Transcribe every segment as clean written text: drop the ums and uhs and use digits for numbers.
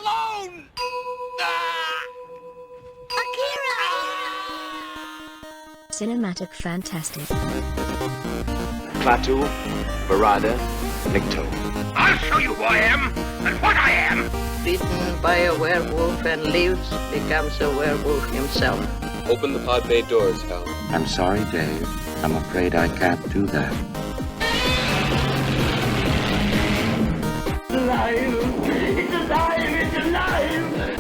alone! Cinematic Fantastic. Klaatu, Barada, Nikto. I'll show you who I am and what I am! Bitten by a werewolf and lives, becomes a werewolf himself. Open the pod bay doors, Hal. I'm sorry, Dave. I'm afraid I can't do that. Alive! It's alive! It's alive!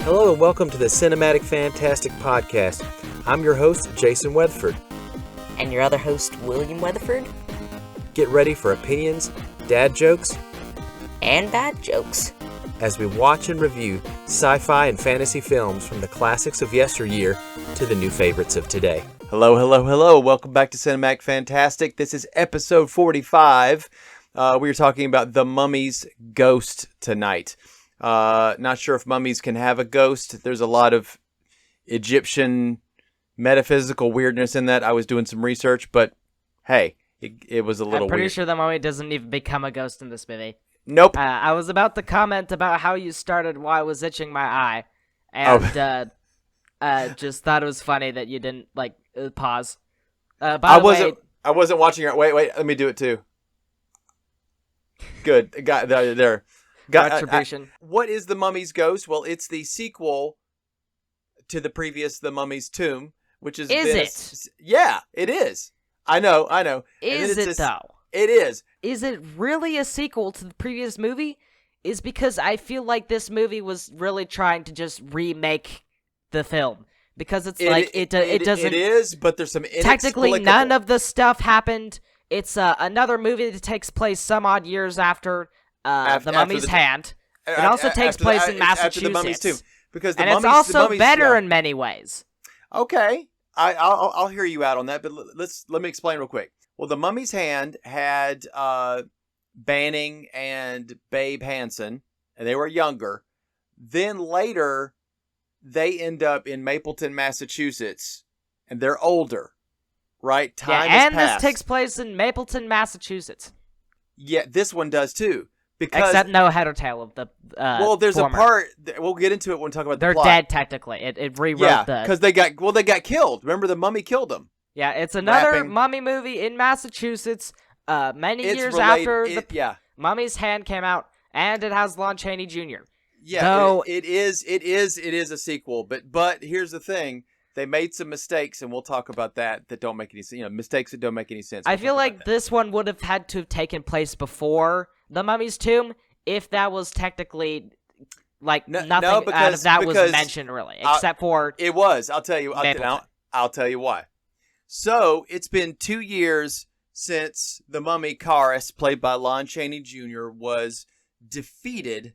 Hello and welcome to the Cinematic Fantastic Podcast. I'm your host, Jason Weatherford. And your other host, William Weatherford. Get ready for opinions, dad jokes, and bad jokes as we watch and review sci-fi and fantasy films from the classics of yesteryear to the new favorites of today. Hello, hello, hello. Welcome back to Cinematic Fantastic. This is episode 45. We are talking about The Mummy's Ghost tonight. Not sure if mummies can have a ghost. There's a lot of Egyptian metaphysical weirdness in that. I was doing some research, but hey, it was a little weird. I'm pretty sure the mummy doesn't even become a ghost in this movie. Nope. I was about to comment about how you started while I was itching my eye, and just thought it was funny that you didn't pause. I wasn't watching it. Wait, let me do it too. Good. Got there. Retribution. What is The Mummy's Ghost? Well, it's the sequel to the previous The Mummy's Tomb, which is... Is it? Yeah, it is. I know. Is it, though? It is. Is it really a sequel to the previous movie? Is because I feel like this movie was really trying to just remake the film. Because it's it doesn't... It is, but there's some technically, none of the stuff happened. It's another movie that takes place some odd years after... The Mummy's Hand. It also takes place in Massachusetts. After the Mummy's Tomb, because it's also better in many ways. Okay, I'll hear you out on that, but let me explain real quick. Well, the Mummy's Hand had Banning and Babe Hansen, and they were younger. Then later, they end up in Mapleton, Massachusetts, and they're older. Right? Time has passed. This takes place in Mapleton, Massachusetutes. Yeah, this one does too. Because, except no head or tail of the well, there's former. a part we'll get into it when we talk about the plot. They're dead technically. It rewrote the because they got killed. Remember, the mummy killed them. Yeah, it's another mummy movie in Massachusetts. Many years after the Mummy's Hand came out, and it has Lon Chaney Jr. Yeah, so, it is a sequel. But here's the thing. They made some mistakes, and we'll talk about that don't make any sense. Mistakes that don't make any sense. I feel like this one would have had to have taken place before The Mummy's Tomb, if that was technically nothing out of that was mentioned really, except for it was. I'll tell you. I'll tell you why. So it's been 2 years since the mummy Karis, played by Lon Chaney Jr., was defeated,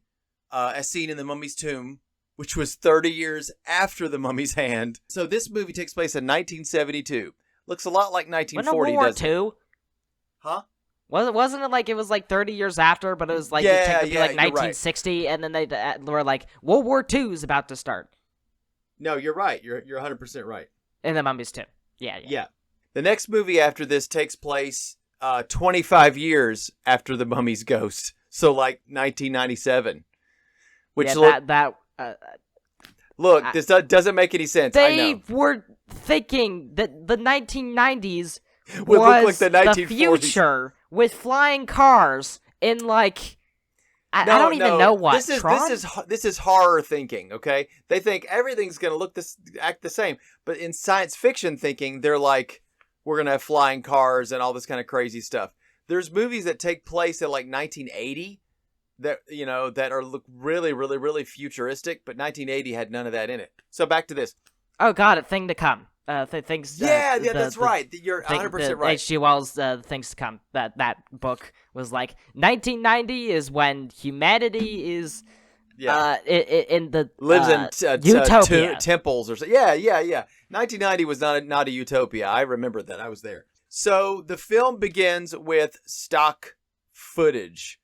as seen in The Mummy's Tomb, which was 30 years after The Mummy's Hand. So this movie takes place in 1972. Looks a lot like 1940, doesn't it? World War II? Huh? Wasn't it like it was 30 years after, but it was technically 1960, right. And then they were like, World War II is about to start. No, you're right. You're 100% right. In The Mummy's Tomb. Yeah. The next movie after this takes place 25 years after The Mummy's Ghost. So 1997. Which look, this doesn't make any sense. They were thinking that the 1990s would look like the future with flying cars in I don't even know what. This is horror thinking. Okay, they think everything's gonna act the same, but in science fiction thinking, they're like, we're gonna have flying cars and all this kind of crazy stuff. There's movies that take place in 1980. That look really, really, really futuristic, but 1980 had none of that in it. So back to this. Oh God, a Thing to Come. Things. That's right. You're 100% right. H.G. Wells' Things to Come. That book was 1990 is when humanity is in the lives in utopia temples or so. Yeah. 1990 was not a utopia. I remember that. I was there. So the film begins with stock footage.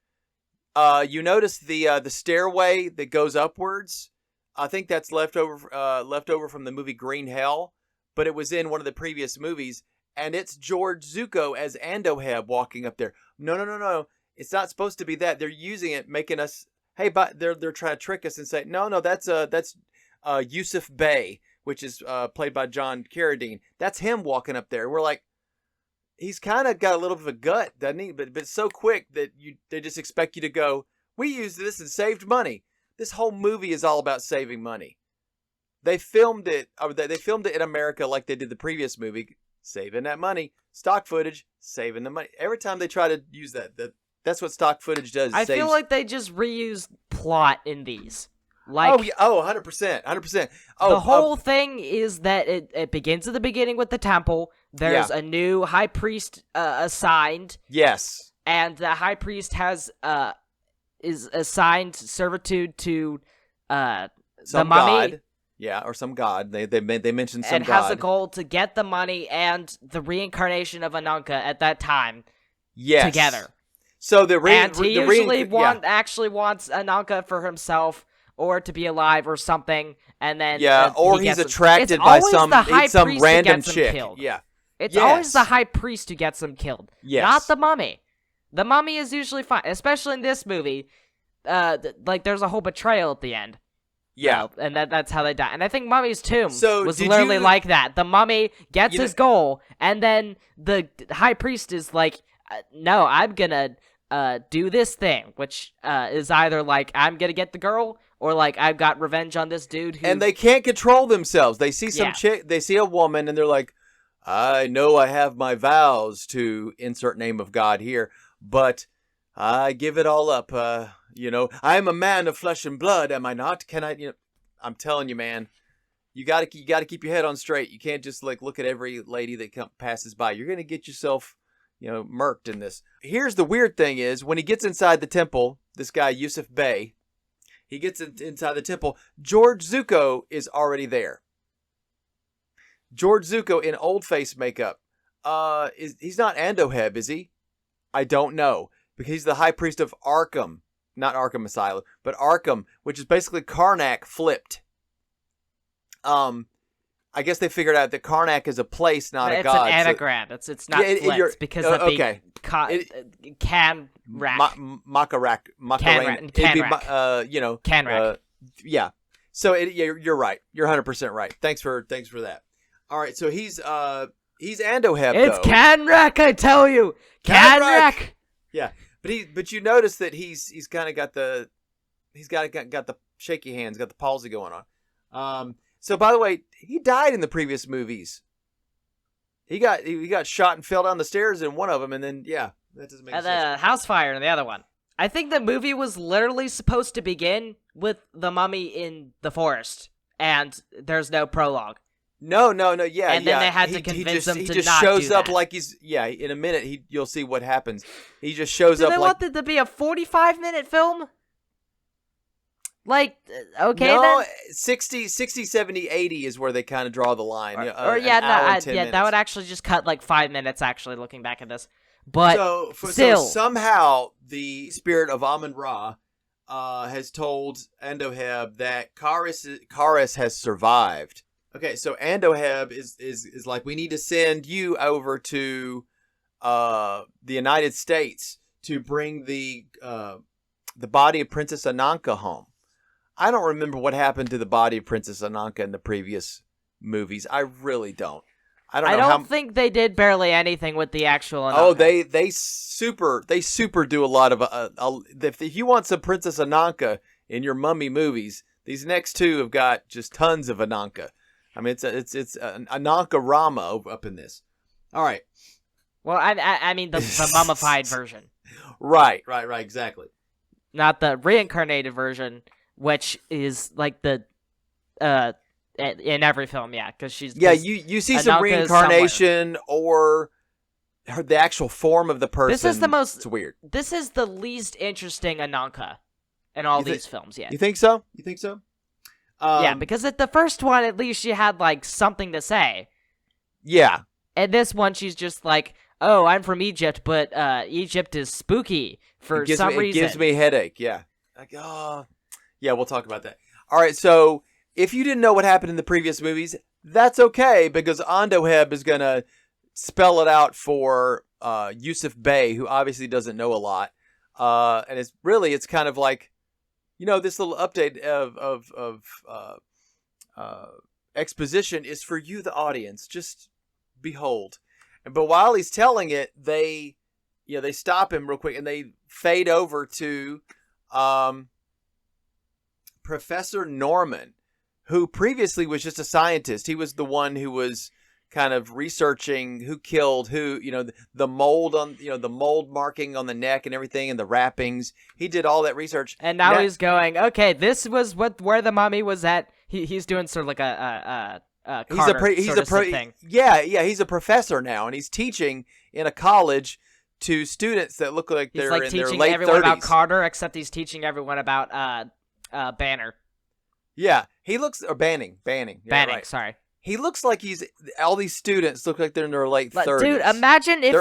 You notice the stairway that goes upwards. I think that's left over from the movie Green Hell, but it was in one of the previous movies, and it's George Zucco as Andoheb walking up there. No. It's not supposed to be that. They're using it, making us, hey, but they're trying to trick us and say, no, that's Yusuf Bey, which is played by John Carradine. That's him walking up there. We're like, he's kind of got a little bit of a gut, doesn't he? But it's so quick that they just expect you to go, we used this and saved money. This whole movie is all about saving money. They filmed it in America like they did the previous movie, saving that money. Stock footage, saving the money. Every time they try to use that's what stock footage does. I feel like they just reused plot in these. Like, 100%. The whole thing is that it begins at the beginning with the temple. There's a new high priest assigned. Yes. And the high priest is assigned servitude to the mummy. God. Yeah, or some god. They mentioned some and god. has a goal to get the money and the reincarnation of Ananka at that time. Yes. Together. So he usually actually wants Ananka for himself or to be alive or something, and then or he's attracted by some random chick. Yeah, it's always the high priest who gets him killed. Yes. Not the mummy. The mummy is usually fine, especially in this movie. There's a whole betrayal at the end. Yeah, and that's how they die. And I think Mummy's tomb was did literally you- like that. The mummy gets his goal, and then the high priest is like, no, I'm gonna do this thing, which is either like, I'm gonna get the girl, or like, I've got revenge on this dude who... And they can't control themselves. They see some chick, they see a woman, and they're like, I know I have my vows to insert name of God here, but I give it all up. I am a man of flesh and blood, am I not? Can I, I'm telling you, man, you gotta keep your head on straight. You can't just like look at every lady that passes by. You're gonna get yourself, murked in this. Here's the weird thing is, when he gets inside the temple, this guy, Yusuf Bey, he gets inside the temple, George Zuko is already there. George Zuko in old face makeup. He's not Andoheb, is he? I don't know. Because he's the high priest of Arkham. Not Arkham Asylum, but Arkham, which is basically Karnak flipped. I guess they figured out that Karnak is a place, not a god. It's an anagram. It's not flipped because of the Makarak. Canrak. Yeah. So you're right. You're 100% right. Thanks for that. All right. So he's Andoheb. It's Canrak, I tell you. Canrak. Yeah. But you notice that he's kind of got the shaky hands, got the palsy going on. So by the way, he died in the previous movies. He got shot and fell down the stairs in one of them, and then that doesn't make sense. The house fire in the other one. I think the movie was literally supposed to begin with the mummy in the forest, and there's no prologue. No, yeah. And then they had to convince him to not do that. He just shows up like he's, in a minute, you'll see what happens. He just shows up like... Do they want it to be a 45-minute film? Like, okay, no, then? 60, 70, 80 is where they kind of draw the line. That would actually just cut like 5 minutes, actually, looking back at this. But so somehow the spirit of Amun-Ra has told Andoheb that Karis has survived. Okay, so Andoheb is like, we need to send you over to the United States to bring the body of Princess Ananka home. I don't remember what happened to the body of Princess Ananka in the previous movies. I really don't. I don't think they did barely anything with the actual Ananka. Oh, they super do a lot of if you want some Princess Ananka in your mummy movies, these next two have got just tons of Ananka. I mean, it's an Ananka Rama up in this. All right. Well, I mean the mummified version. Right, exactly. Not the reincarnated version, which is like the in every film, because she's you see some reincarnation or the actual form of the person. This is the most. It's weird. This is the least interesting Ananka in all these films yet. You think so? Because at the first one, at least she had like something to say. Yeah. And this one, she's just like, "Oh, I'm from Egypt, but Egypt is spooky for some reason. It gives me a headache." Yeah. Like, yeah, we'll talk about that. All right, so if you didn't know what happened in the previous movies, that's okay, because Andoheb is going to spell it out for Yusuf Bey, who obviously doesn't know a lot. And it's kind of like, this little update of exposition is for you, the audience. Just behold. But while he's telling it, they stop him real quick and they fade over to Professor Norman, who previously was just a scientist. He was the one who was kind of researching who killed who, the mold on, the mold marking on the neck and everything and the wrappings. He did all that research. And now he's going, okay, this was where the mummy was at. He's doing sort of like a thing. Yeah, he's a professor now, and he's teaching in a college to students that look like they're in their late 30s. He's like teaching everyone about Carter, except he's teaching everyone about Banner. Yeah, he looks Banning. Yeah, Banning, right. Sorry. He looks like all these students look like they're in their late 30s. Dude, imagine if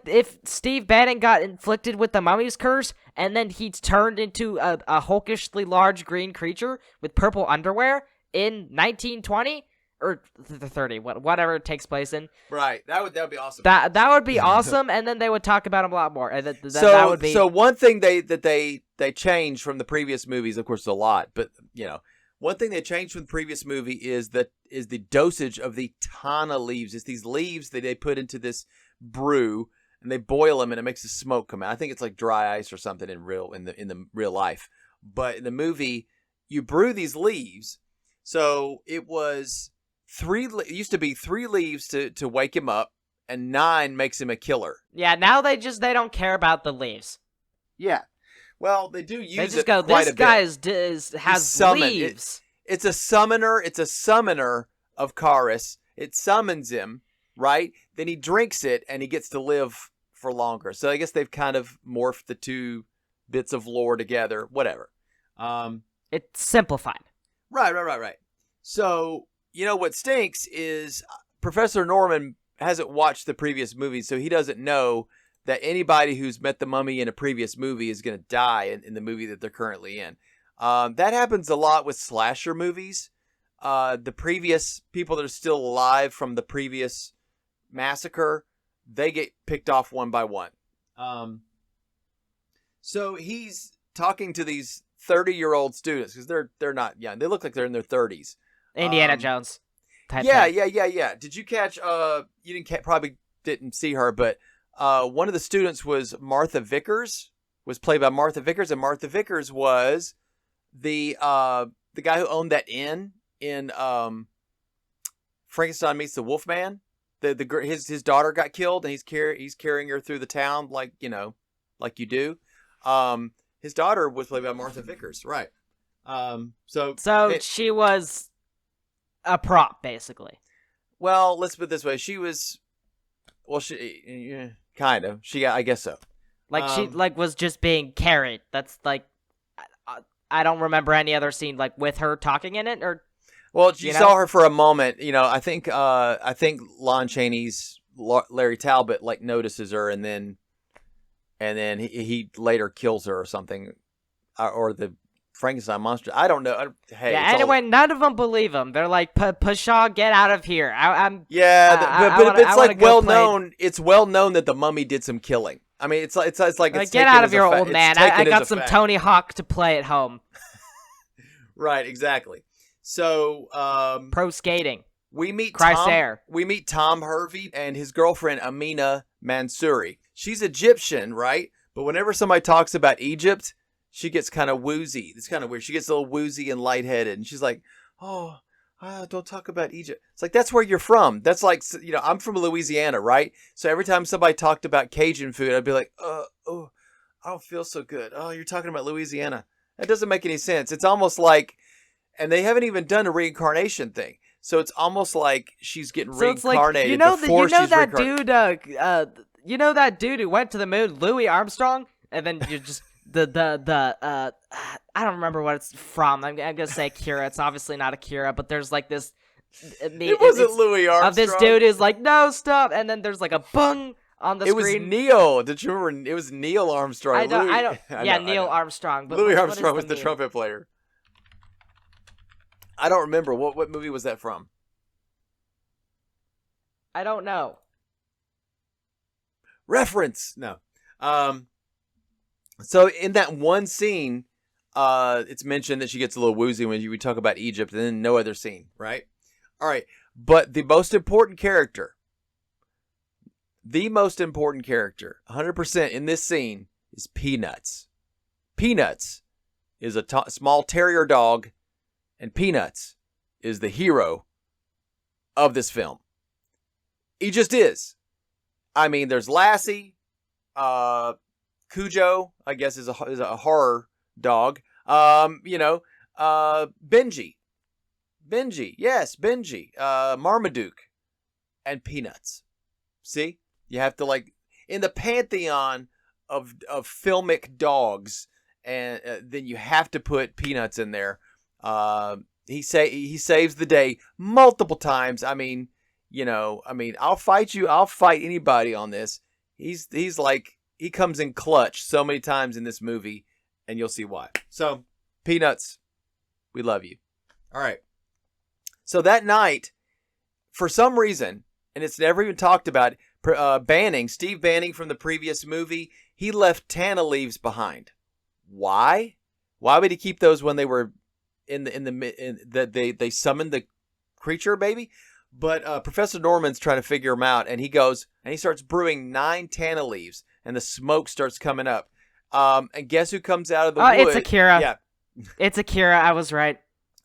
if Steve Banning got inflicted with the mummy's curse, and then he's turned into a hulkishly large green creature with purple underwear in 1920 or 30, whatever it takes place in. Right, that would be awesome. That would be awesome, and then they would talk about him a lot more. And that would be... So one thing they changed from the previous movies, of course, a lot, but one thing they changed from the previous movie is the dosage of the tana leaves. It's these leaves that they put into this brew and they boil them and it makes the smoke come out. I think it's like dry ice or something in the real life. But in the movie, you brew these leaves. So it used to be 3 leaves to wake him up, and 9 makes him a killer. Yeah, now they don't care about the leaves. Yeah. Well, they do use they just it go, quite this a guy bit. has leaves. It's a summoner. It's a summoner of Karis. It summons him, right? Then he drinks it, and he gets to live for longer. So I guess they've kind of morphed the 2 bits of lore together. Whatever. It's simplified. Right. So, what stinks is Professor Norman hasn't watched the previous movies, so he doesn't know that anybody who's met the mummy in a previous movie is going to die in the movie that they're currently in. That happens a lot with slasher movies. The previous people that are still alive from the previous massacre, they get picked off one by one. So he's talking to these 30-year-old students because they're not young. They look like they're in their 30s. Indiana Jones. Yeah. Did you catch? You probably didn't see her, but one of the students was Martha Vickers. Was played by Martha Vickers, and Martha Vickers was the guy who owned that inn in Frankenstein Meets the Wolfman. His daughter got killed, and he's carrying her through the town like you do. His daughter was played by Martha Vickers, right? She was a prop, basically. Well, let's put it this way: she was, kind of. I guess so. She was just being carried. That's like, I don't remember any other scene with her talking in it, or. Well, you saw her for a moment. I think Lon Chaney's Larry Talbot notices her, and then he later kills her or something, or the Frankenstein monster. I don't know. Hey, yeah. Anyway, none of them believe him. They're like, Pshaw, get out of here. But it's well known. It's well known that the mummy did some killing. I mean, it's like get out of here, old man. I got some Tony Hawk to play at home. Right, exactly. So, pro skating. We meet Tom Hervey and his girlfriend Amina Mansouri. She's Egyptian, right? But whenever somebody talks about Egypt, she gets kind of woozy. It's kind of weird. She gets a little woozy and lightheaded, and she's like, "Oh, don't talk about Egypt." It's like, that's where you're from. That's like, I'm from Louisiana, right? So every time somebody talked about Cajun food, I'd be like, I don't feel so good. Oh, you're talking about Louisiana. That doesn't make any sense. It's almost like, and they haven't even done a reincarnation thing. So it's almost like she's getting reincarnated before she's reincarnated. You know that dude who went to the moon, Louis Armstrong, and then you just I don't remember what it's from. I'm gonna say Akira. It's obviously not Akira, but there's this. It wasn't Louis Armstrong. Of this dude is like, no, stop, and then there's a bung on the screen. It was Neil. Did you remember? It was Neil Armstrong. I don't. Neil Armstrong. But Louis Armstrong was the trumpet player. I don't remember. What movie was that from? I don't know. Reference. No. So in that one scene, it's mentioned that she gets a little woozy when we talk about Egypt, and then no other scene, right? All right. But the most important character, 100% in this scene is Peanuts. Peanuts is a small terrier dog, and Peanuts is the hero of this film. He just is. I mean, there's Lassie, Cujo, I guess, is a horror dog. Benji, yes, Benji, Marmaduke, and Peanuts. See, you have to in the pantheon of filmic dogs, and then you have to put Peanuts in there. He saves the day multiple times. I mean, I'll fight you. I'll fight anybody on this. He's like, he comes in clutch so many times in this movie, and you'll see why. So, Peanuts, we love you. All right. So that night, for some reason, and it's never even talked about, Steve Banning from the previous movie, he left Tana leaves behind. Why? Why would he keep those when they were they summoned the creature, baby? But Professor Norman's trying to figure him out, and he goes and he starts brewing 9 Tana leaves, and the smoke starts coming up. And guess who comes out of the wood? It's Akira. Yeah, it's Akira. I was right.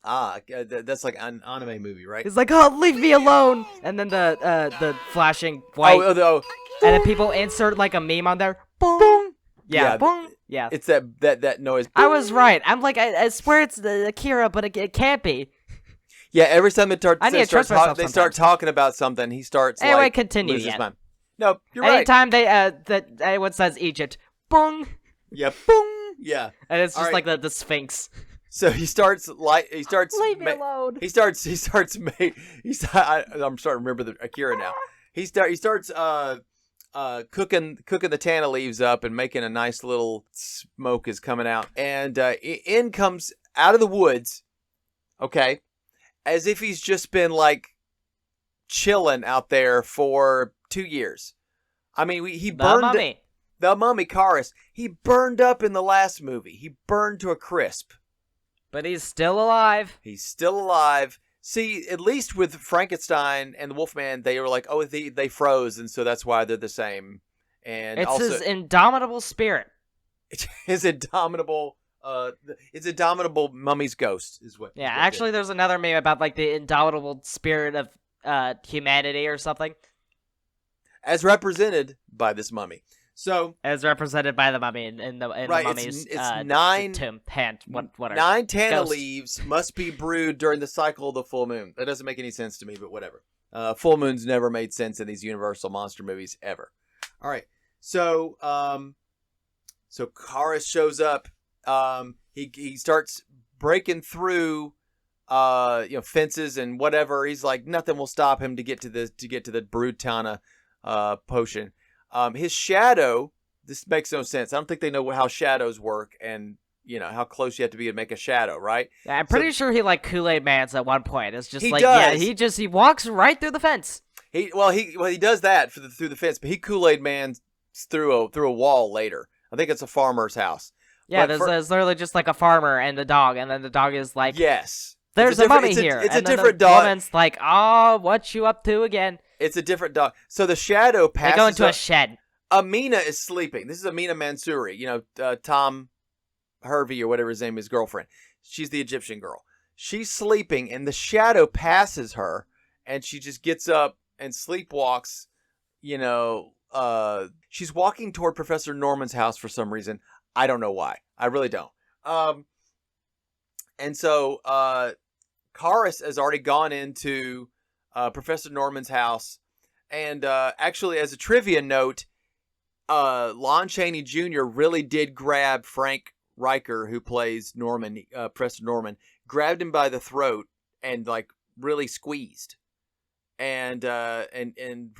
That's like an anime movie, right? He's like, "Oh, leave me alone!" And then the flashing white, and then people insert like a meme on there. Boom, boom. Yeah, boom. Yeah, it's that noise. I was right. I'm like, I swear it's the Akira, but it can't be. Yeah, every time they start talking about something, he starts. Anyway, continue. Yeah. No, you're right. Anytime anyone says Egypt, boom. Yeah, boom. Yeah, and it's just like the Sphinx. So he starts leave me alone. I'm starting to remember the Akira now. He starts cooking the Tana leaves up and making a nice little smoke is coming out, and in comes out of the woods, okay, as if he's just been like chilling out there for 2 years. I mean, he burned the mummy Karis. He burned up in the last movie. He burned to a crisp. But he's still alive. He's still alive. See, at least with Frankenstein and the Wolfman, they were like, oh, they froze, and so that's why they're the same. And it's also, his indomitable spirit. His indomitable, it's indomitable mummy's ghost is what. Yeah, actually, there's another meme about like the indomitable spirit of humanity or something, as represented by this mummy. So, as represented by the mummy in the mummy's it's 9 tomb hand. Whatever. 9 Tana leaves must be brewed during the cycle of the full moon. That doesn't make any sense to me, but whatever. Full moons never made sense in these Universal monster movies ever. All right, so Karis shows up. He starts breaking through, fences and whatever. He's like, nothing will stop him to get to the brewed Tana potion. His shadow, this makes no sense. I don't think they know how shadows work and, how close you have to be to make a shadow, right? Yeah, I'm pretty sure he like Kool-Aid Mans at one point. It's just he like, does. yeah, he walks right through the fence. He does that through the fence, but he Kool-Aid Mans through a wall later. I think it's a farmer's house. Yeah, there's literally just like a farmer and the dog, and then the dog is like, yes, there's a mummy here. It's and a different dog. The woman's like, oh, what you up to again? It's a different dog. So the shadow passes. They go into a shed. Amina is sleeping. This is Amina Mansouri, Tom Hervey or whatever his name is, girlfriend. She's the Egyptian girl. She's sleeping, and the shadow passes her, and she just gets up and sleepwalks. She's walking toward Professor Norman's house for some reason. I don't know why. I really don't. And so Karis has already gone into Professor Norman's house, and actually, as a trivia note, Lon Chaney Jr. really did grab Frank Riker, who plays Norman, Professor Norman, grabbed him by the throat and like really squeezed, and the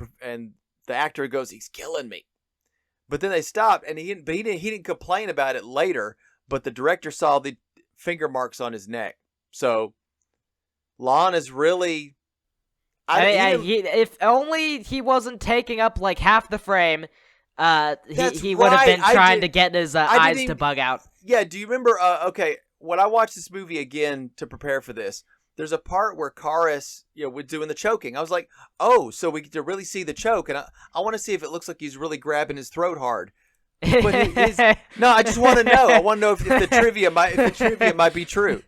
actor goes, "He's killing me," but then they stopped, and he didn't complain about it later, but the director saw the finger marks on his neck, so Lon is really. If only he wasn't taking up like half the frame. he would have been trying to get his eyes even to bug out. Yeah, do you remember? Okay, when I watched this movie again to prepare for this, there's a part where Karis, was doing the choking. I was like, oh, so we get to really see the choke, and I want to see if it looks like he's really grabbing his throat hard. But no, I just want to know. I want to know if the trivia might be true.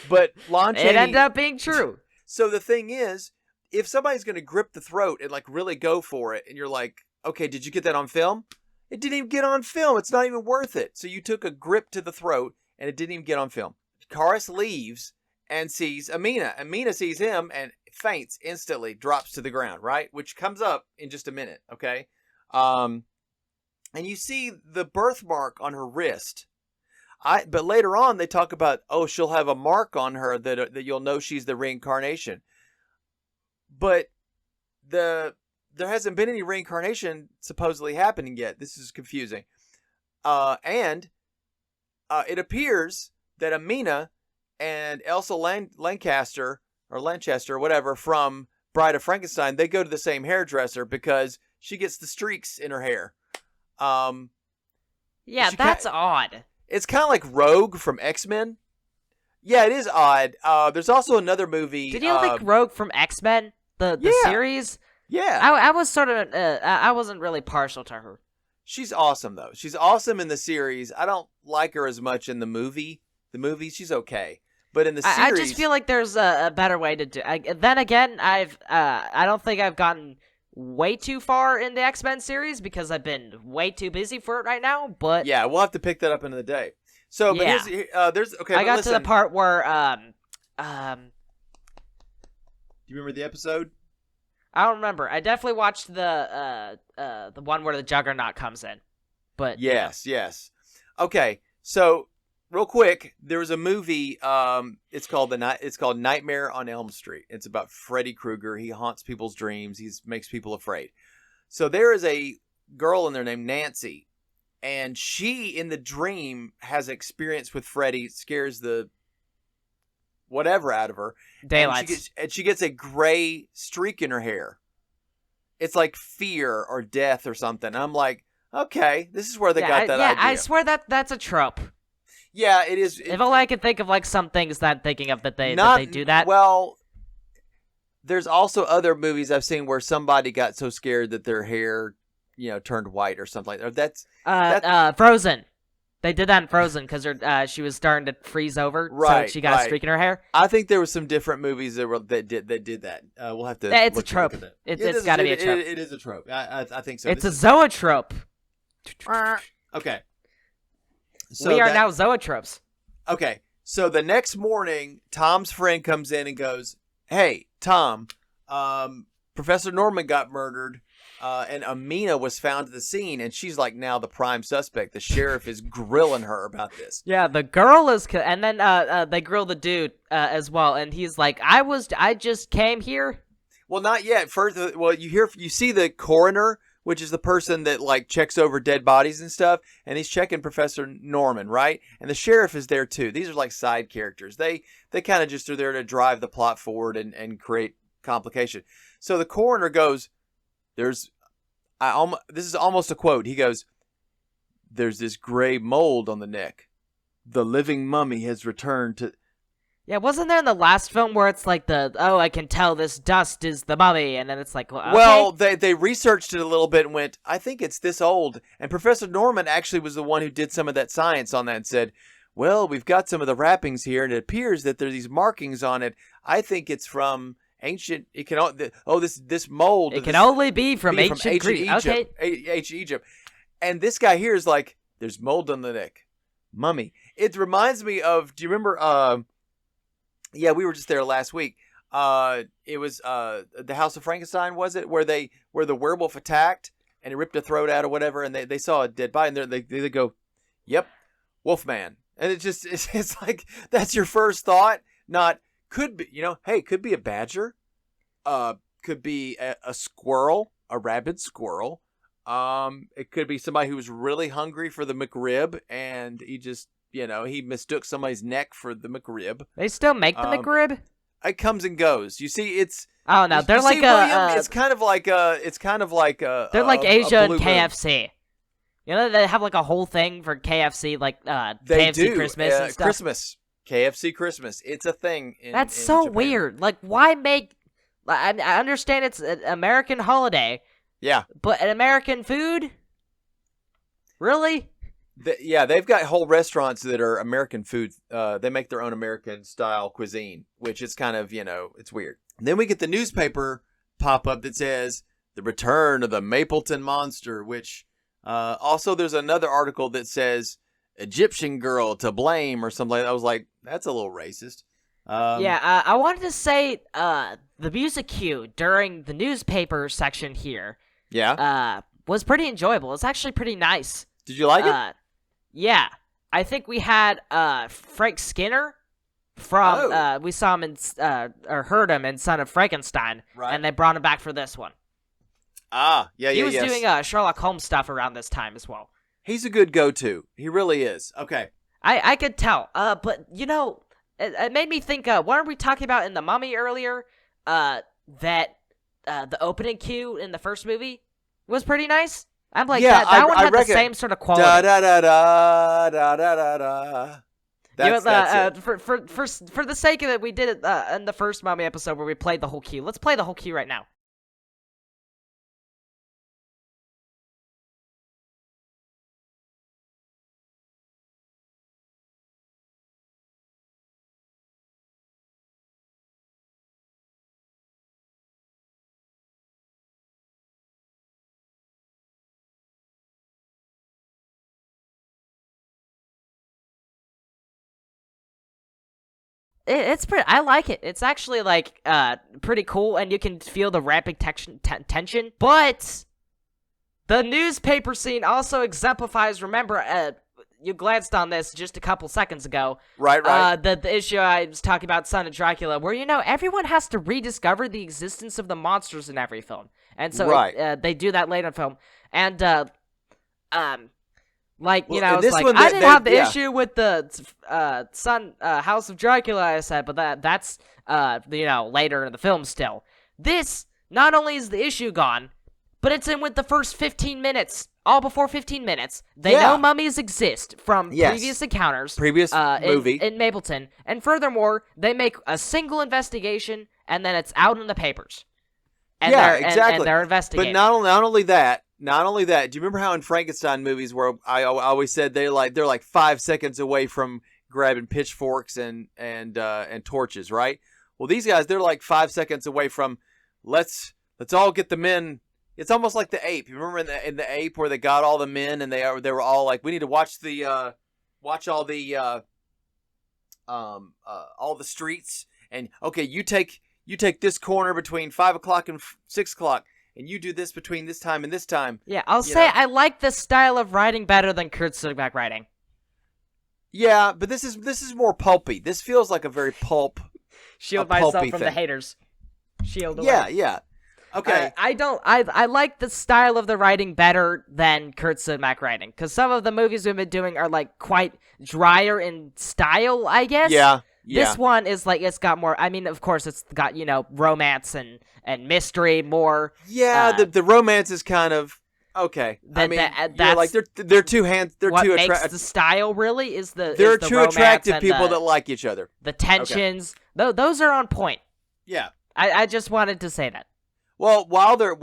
But Lon Chaney, it ended up being true. So the thing is, if somebody's going to grip the throat and like really go for it, and you're like, okay, did you get that on film? It didn't even get on film. It's not even worth it. So you took a grip to the throat, and it didn't even get on film. Karis leaves and sees Amina. Amina sees him and faints instantly, drops to the ground, right? Which comes up in just a minute, okay? And you see the birthmark on her wrist. But later on, they talk about, she'll have a mark on her that you'll know she's the reincarnation. But there hasn't been any reincarnation supposedly happening yet. This is confusing. And it appears that Amina and Elsa Lanchester or whatever from Bride of Frankenstein, they go to the same hairdresser because she gets the streaks in her hair. Yeah, that's odd. It's kind of like Rogue from X-Men. Yeah, it is odd. There's also another movie. Did you like Rogue from X-Men? The series? Yeah. I was sort of, I wasn't really partial to her. She's awesome, though. She's awesome in the series. I don't like her as much in the movie. The movie, she's okay. But in the series... I just feel like there's a better way to do it. Then again, I don't think I've gotten way too far in the X-Men series because I've been way too busy for it right now, but... Yeah, we'll have to pick that up another day. So, but there's... Okay, I got listen. to the part where, Do you remember the episode? I don't remember. I definitely watched the one where the Juggernaut comes in. But Yes. Okay, so real quick, there was a movie. It's called Nightmare on Elm Street. It's about Freddy Krueger. He haunts people's dreams. He makes people afraid. So there is a girl in there named Nancy, and she in the dream has experience with Freddy, scares the whatever out of her. Daylights. And she gets a gray streak in her hair. It's like fear or death or something. I'm like, okay, this is where they got that idea. I swear that's a trope. Yeah, it is. If only I could think of like some things that I'm thinking of that they do that. Well, there's also other movies I've seen where somebody got so scared that their hair, turned white or something like that. That's Frozen. They did that in Frozen because she was starting to freeze over, so she got a streak in her hair. I think there were some different movies that did that. We'll have to. It's a trope. It's got to be a trope. It is a trope. I think so. It's a zoetrope. Okay. So we are now zoetropes. Okay. So the next morning, Tom's friend comes in and goes, "Hey, Tom, Professor Norman got murdered. And Amina was found at the scene, and she's like now the prime suspect. The sheriff is grilling her about this. Yeah, the girl is, and then they grill the dude as well, and he's like, "I just came here." Well, not yet. First, you see the coroner, which is the person that like checks over dead bodies and stuff, and he's checking Professor Norman, right? And the sheriff is there too. These are like side characters. They kind of just are there to drive the plot forward and create complication. So the coroner goes, this is almost a quote. He goes, "There's this gray mold on the neck. The living mummy has returned to..." Yeah, wasn't there in the last film where it's like I can tell this dust is the mummy, and then it's like, okay. Well, they researched it a little bit and went, I think it's this old. And Professor Norman actually was the one who did some of that science on that and said, well, we've got some of the wrappings here, and it appears that there's these markings on it. I think it's from ancient. It can this mold. It can only be from ancient Greece. Egypt. Okay, ancient Egypt. And this guy here is like, there's mold on the neck, mummy. It reminds me of. Do you remember? Yeah, we were just there last week. It was the House of Frankenstein, was it? Where the werewolf attacked and it ripped a throat out or whatever, and they saw a dead body, and they go, "Yep, Wolfman." And it's like that's your first thought, not. Could be, hey, could be a badger, could be a squirrel, a rabid squirrel. It could be somebody who was really hungry for the McRib, and he just, he mistook somebody's neck for the McRib. They still make the McRib? It comes and goes. You see, it's. Oh no, they're like William, it's kind of like a. They're like Asia and KFC. You know, they have like a whole thing for KFC, like They KFC do. Christmas and stuff. Christmas. KFC Christmas. It's a thing. That's in so Japan. weird. Like, why make? I understand it's an American holiday, Yeah. but an American food? Really? They've got whole restaurants that are American food. They make their own American style cuisine, which is kind of, it's weird. Then we get the newspaper pop up that says the return of the Mapleton monster, which also there's another article that says Egyptian girl to blame or something like that. I was like, that's a little racist. I wanted to say the music cue during the newspaper section here was pretty enjoyable. It's actually pretty nice. Did you like it? Yeah. I think we had Frank Skinner from we saw him in or heard him in Son of Frankenstein, right. And they brought him back for this one. He was doing Sherlock Holmes stuff around this time as well. He's a good go-to. He really is. Okay. I could tell. But it made me think. Weren't we talking about in The Mummy earlier? That the opening cue in the first movie was pretty nice. I'm like, that one had the same sort of quality. Da da da da da da da. That's it. For the sake of it, we did it in the first Mummy episode where we played the whole cue. Let's play the whole cue right now. It's pretty. I like it. It's actually like pretty cool, and you can feel the ramping tension. But the newspaper scene also exemplifies. Remember, you glanced on this just a couple seconds ago. Right. The issue I was talking about, Son of Dracula, where everyone has to rediscover the existence of the monsters in every film, and so they do that later in film, and I didn't have the issue with the House of Dracula, I said, but that's later in the film still. This, not only is the issue gone, but it's in with the first 15 minutes, all before 15 minutes. They know mummies exist from previous encounters. Previous movie. In Mapleton. And furthermore, they make a single investigation, and then it's out in the papers. And exactly. And they're investigating. But not only that, do you remember how in Frankenstein movies where I always said they're like 5 seconds away from grabbing pitchforks and torches, right? Well, these guys, they're like 5 seconds away from let's all get the men. It's almost like the Ape. You remember in the Ape where they got all the men and they were all like, we need to watch all the streets, and okay, you take this corner between 5 o'clock and 6 o'clock. And you do this between this time and this time. Yeah, I'll say I like this style of writing better than Kurt Sugback writing. Yeah, but this is more pulpy. This feels like a very pulp. Shield myself from the haters. Shield away. Yeah. Okay. I like the style of the writing better than Kurt Sugback writing, because some of the movies we've been doing are like quite drier in style, I guess. Yeah. This one is like, it's got more, I mean, of course, it's got, romance and mystery more. Yeah, the romance is kind of, okay. Like they're two hands, they're what two makes the style really is the They're is the two attractive people that like each other. The tensions, those are on point. Yeah. I just wanted to say that. Well, while they're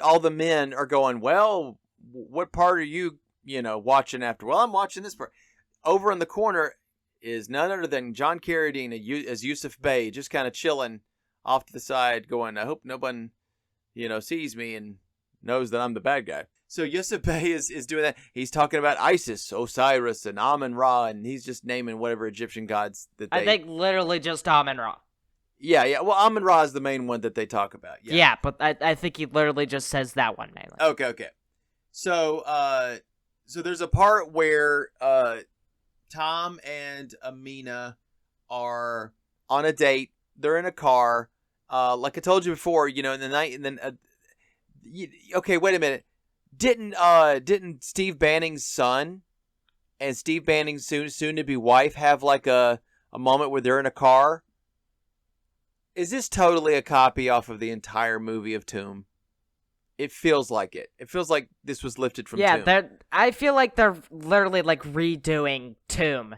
all the men are going, well, what part are you, watching after? Well, I'm watching this part. Over in the corner is none other than John Carradine as Yusuf Bey, just kind of chilling off to the side, going, I hope no one, sees me and knows that I'm the bad guy. So Yusuf Bey is doing that. He's talking about Isis, Osiris, and Amun-Ra, and he's just naming whatever Egyptian gods that they... I think literally just Amun-Ra. Yeah. Well, Amun-Ra is the main one that they talk about. Yeah, but I think he literally just says that one name. Okay. So there's a part where Tom and Amina are on a date. They're in a car. Like I told you before, in the night, and then okay, wait a minute. Didn't Steve Banning's son and Steve Banning's soon to be wife have like a moment where they're in a car? Is this totally a copy off of the entire movie of Tomb? It feels like it. It feels like this was lifted from Yeah, Tomb. I feel like they're literally like redoing Tomb.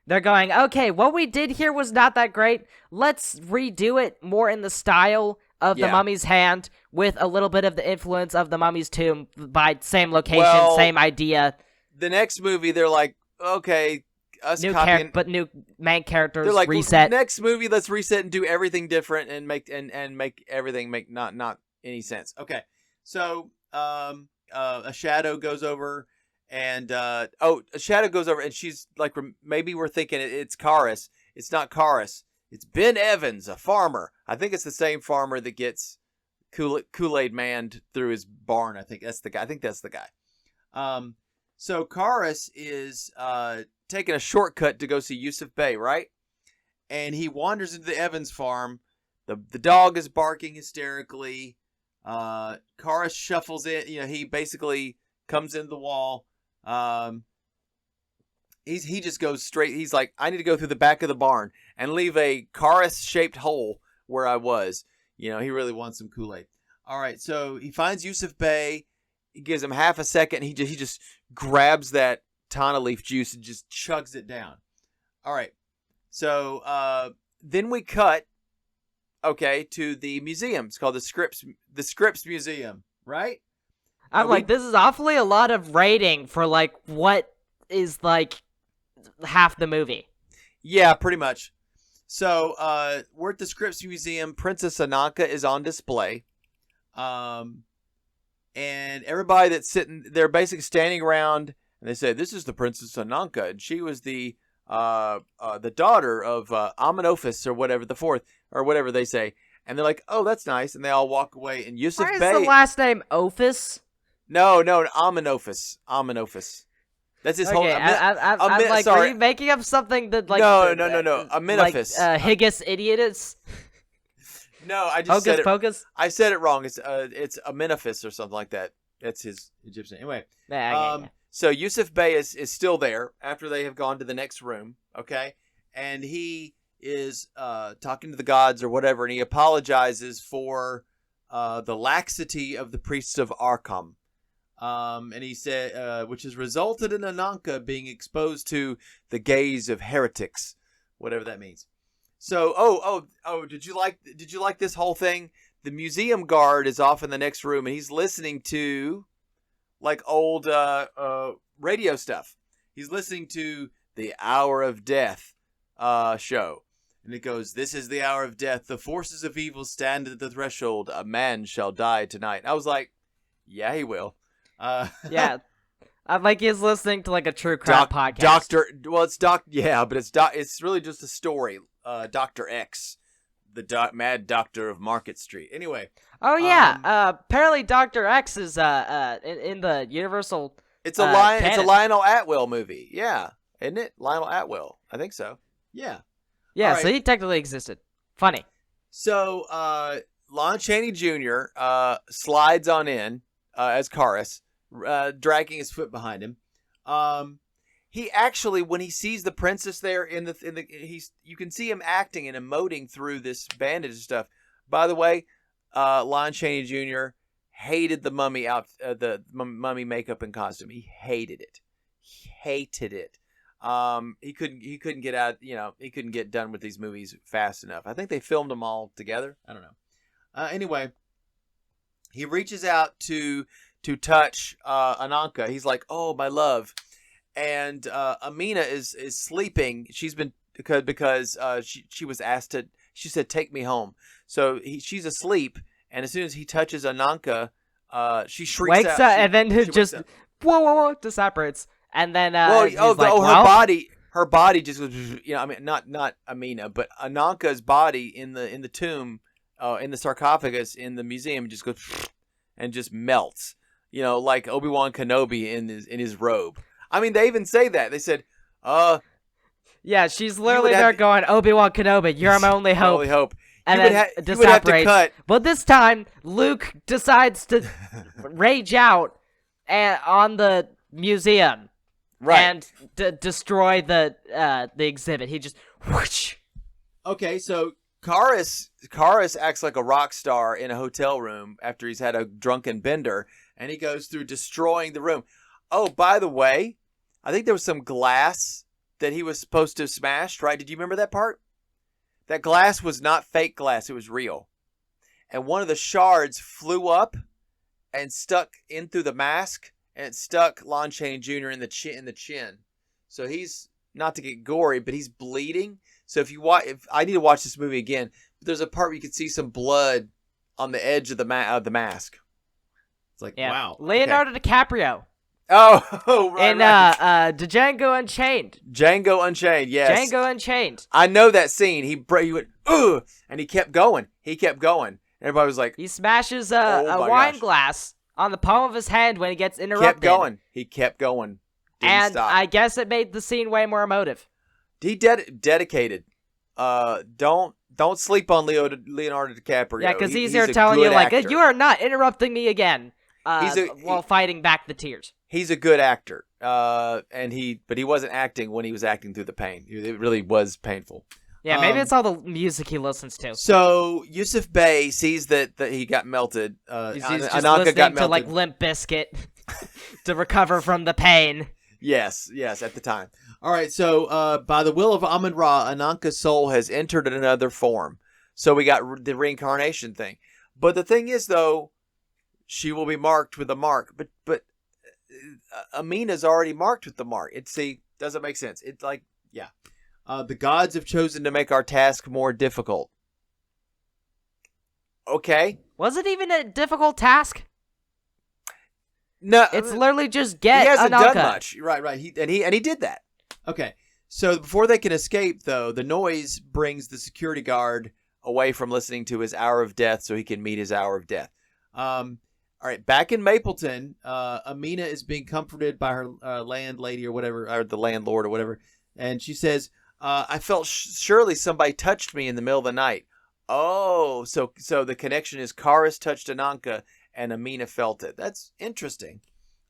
They're going, okay, what we did here was not that great. Let's redo it more in the style of The Mummy's Hand with a little bit of the influence of The Mummy's Tomb by same location, same idea. The next movie, they're like, okay, us new copying, but new main characters. they're like, reset. Next movie, let's reset and do everything different and make everything make not any sense. Okay, so a shadow goes over. And a shadow goes over, and she's like, maybe we're thinking it's Karis. It's not Karis. It's Ben Evans, a farmer. I think it's the same farmer that gets Kool-Aid manned through his barn. I think that's the guy. So Karis is taking a shortcut to go see Yusuf Bey, right? And he wanders into the Evans farm. The dog is barking hysterically. Karis shuffles in. He basically comes into the wall. He just goes straight. He's like, I need to go through the back of the barn and leave a Karis-shaped hole where I was. He really wants some Kool-Aid. All right, so he finds Yusuf Bey. He gives him half a second. He just grabs that tana leaf juice and just chugs it down. All right, so then we cut, to the museum. It's called the Scripps Museum, right? I'm like, this is awfully a lot of rating for, like, what is, like, half the movie. Yeah, pretty much. So, we're at the Scripps Museum. Princess Ananka is on display. And everybody that's sitting, they're basically standing around, and they say, this is the Princess Ananka, and she was the daughter of Amenophis, or whatever, the fourth, or whatever they say. And they're like, oh, that's nice, and they all walk away, and Yusuf Bey... Why is the last name Ophis? No, Amenophis. That's his whole... I'm like, sorry. are you making up something that, like... No. Amenophis. Like, Higgis Idiotus? No, I just Hocus said it... Pocus? I said it wrong. It's Amenophis or something like that. That's his Egyptian... Anyway. So Yusuf Bey is still there after they have gone to the next room, okay? And he is talking to the gods or whatever, and he apologizes for the laxity of the priests of Arkham. And he said, which has resulted in Ananka being exposed to the gaze of heretics, whatever that means. So, did you like this whole thing? The museum guard is off in the next room, and he's listening to, like, old radio stuff. He's listening to the Hour of Death show. And it goes, this is the hour of death. The forces of evil stand at the threshold. A man shall die tonight. I was like, yeah, he will. Yeah. I'm like, he's listening to, like, a true crime podcast. It's really just a story. Dr. X, the mad doctor of Market Street. Anyway. Oh, yeah. Apparently Dr. X is in the Universal It's a Lionel Atwill movie. Yeah. Isn't it? Lionel Atwill. I think so. Yeah. Yeah, right. So he technically existed. Funny. So, Lon Chaney Jr. Slides on in as Karis, dragging his foot behind him. He actually, when he sees the princess there you can see him acting and emoting through this bandage and stuff. By the way, Lon Chaney Jr. hated the mummy the mummy makeup and costume. He hated it. He couldn't get out, he couldn't get done with these movies fast enough. I think they filmed them all together. I don't know. Anyway, he reaches out to touch Ananka. He's like, "Oh, my love." And Amina is sleeping. She's been because she was asked to. She said, "Take me home." So she's asleep, and as soon as he touches Ananka, she shrieks wakes out. up, and then just whoa, just separates. And then her body just goes, not Amina, but Ananka's body in the tomb, in the sarcophagus in the museum just goes and just melts, like Obi-Wan Kenobi in his robe. I mean, they even say that. They said, yeah, she's literally there going, Obi-Wan Kenobi, you're my only hope. Only hope. And then would have to cut. But this time, Luke decides to rage out on the museum. Right. And destroy the exhibit. He just whoosh. Okay, so Karis acts like a rock star in a hotel room after he's had a drunken bender, and he goes through destroying the room. Oh, by the way, I think there was some glass that he was supposed to have smashed, right? Did you remember that part? That glass was not fake glass, it was real. And one of the shards flew up and stuck in through the mask, and it stuck Lon Chaney Jr. in the chin. So he's, not to get gory, but he's bleeding. So if I need to watch this movie again, but there's a part where you can see some blood on the edge of the mask. It's like, wow. Leonardo DiCaprio. Oh, right. In Django Unchained. Django Unchained, yes. Django Unchained. I know that scene. He went, ugh, and he kept going. Everybody was like, he smashes a wine glass on the palm of his hand when he gets interrupted. He kept going. Didn't stop. I guess it made the scene way more emotive. He dedicated. Don't sleep on Leonardo DiCaprio. Yeah, because he's here telling you, like, you are not interrupting me again while fighting back the tears. He's a good actor. But he wasn't acting when he was acting through the pain. It really was painful. Yeah, maybe it's all the music he listens to. So Yusuf Bey sees that he got melted. He's just Ananka listening got melted. to, like, Limp Bizkit to recover from the pain. Yes, at the time. All right, so by the will of Amun-Ra, Ananka's soul has entered another form. So we got the reincarnation thing. But the thing is, though, she will be marked with a mark. But Amina's already marked with the mark. Doesn't make sense. It's like, yeah. The gods have chosen to make our task more difficult. Okay. Was it even a difficult task? No, it's literally just get. He hasn't Ananka. done much, right? He did that. Okay, so before they can escape, though, the noise brings the security guard away from listening to his hour of death, so he can meet his hour of death. All right, back in Mapleton, Amina is being comforted by her landlady or whatever, or the landlord or whatever, and she says, "I felt surely somebody touched me in the middle of the night." Oh, so the connection is Karis touched Ananka. And Amina felt it. That's interesting.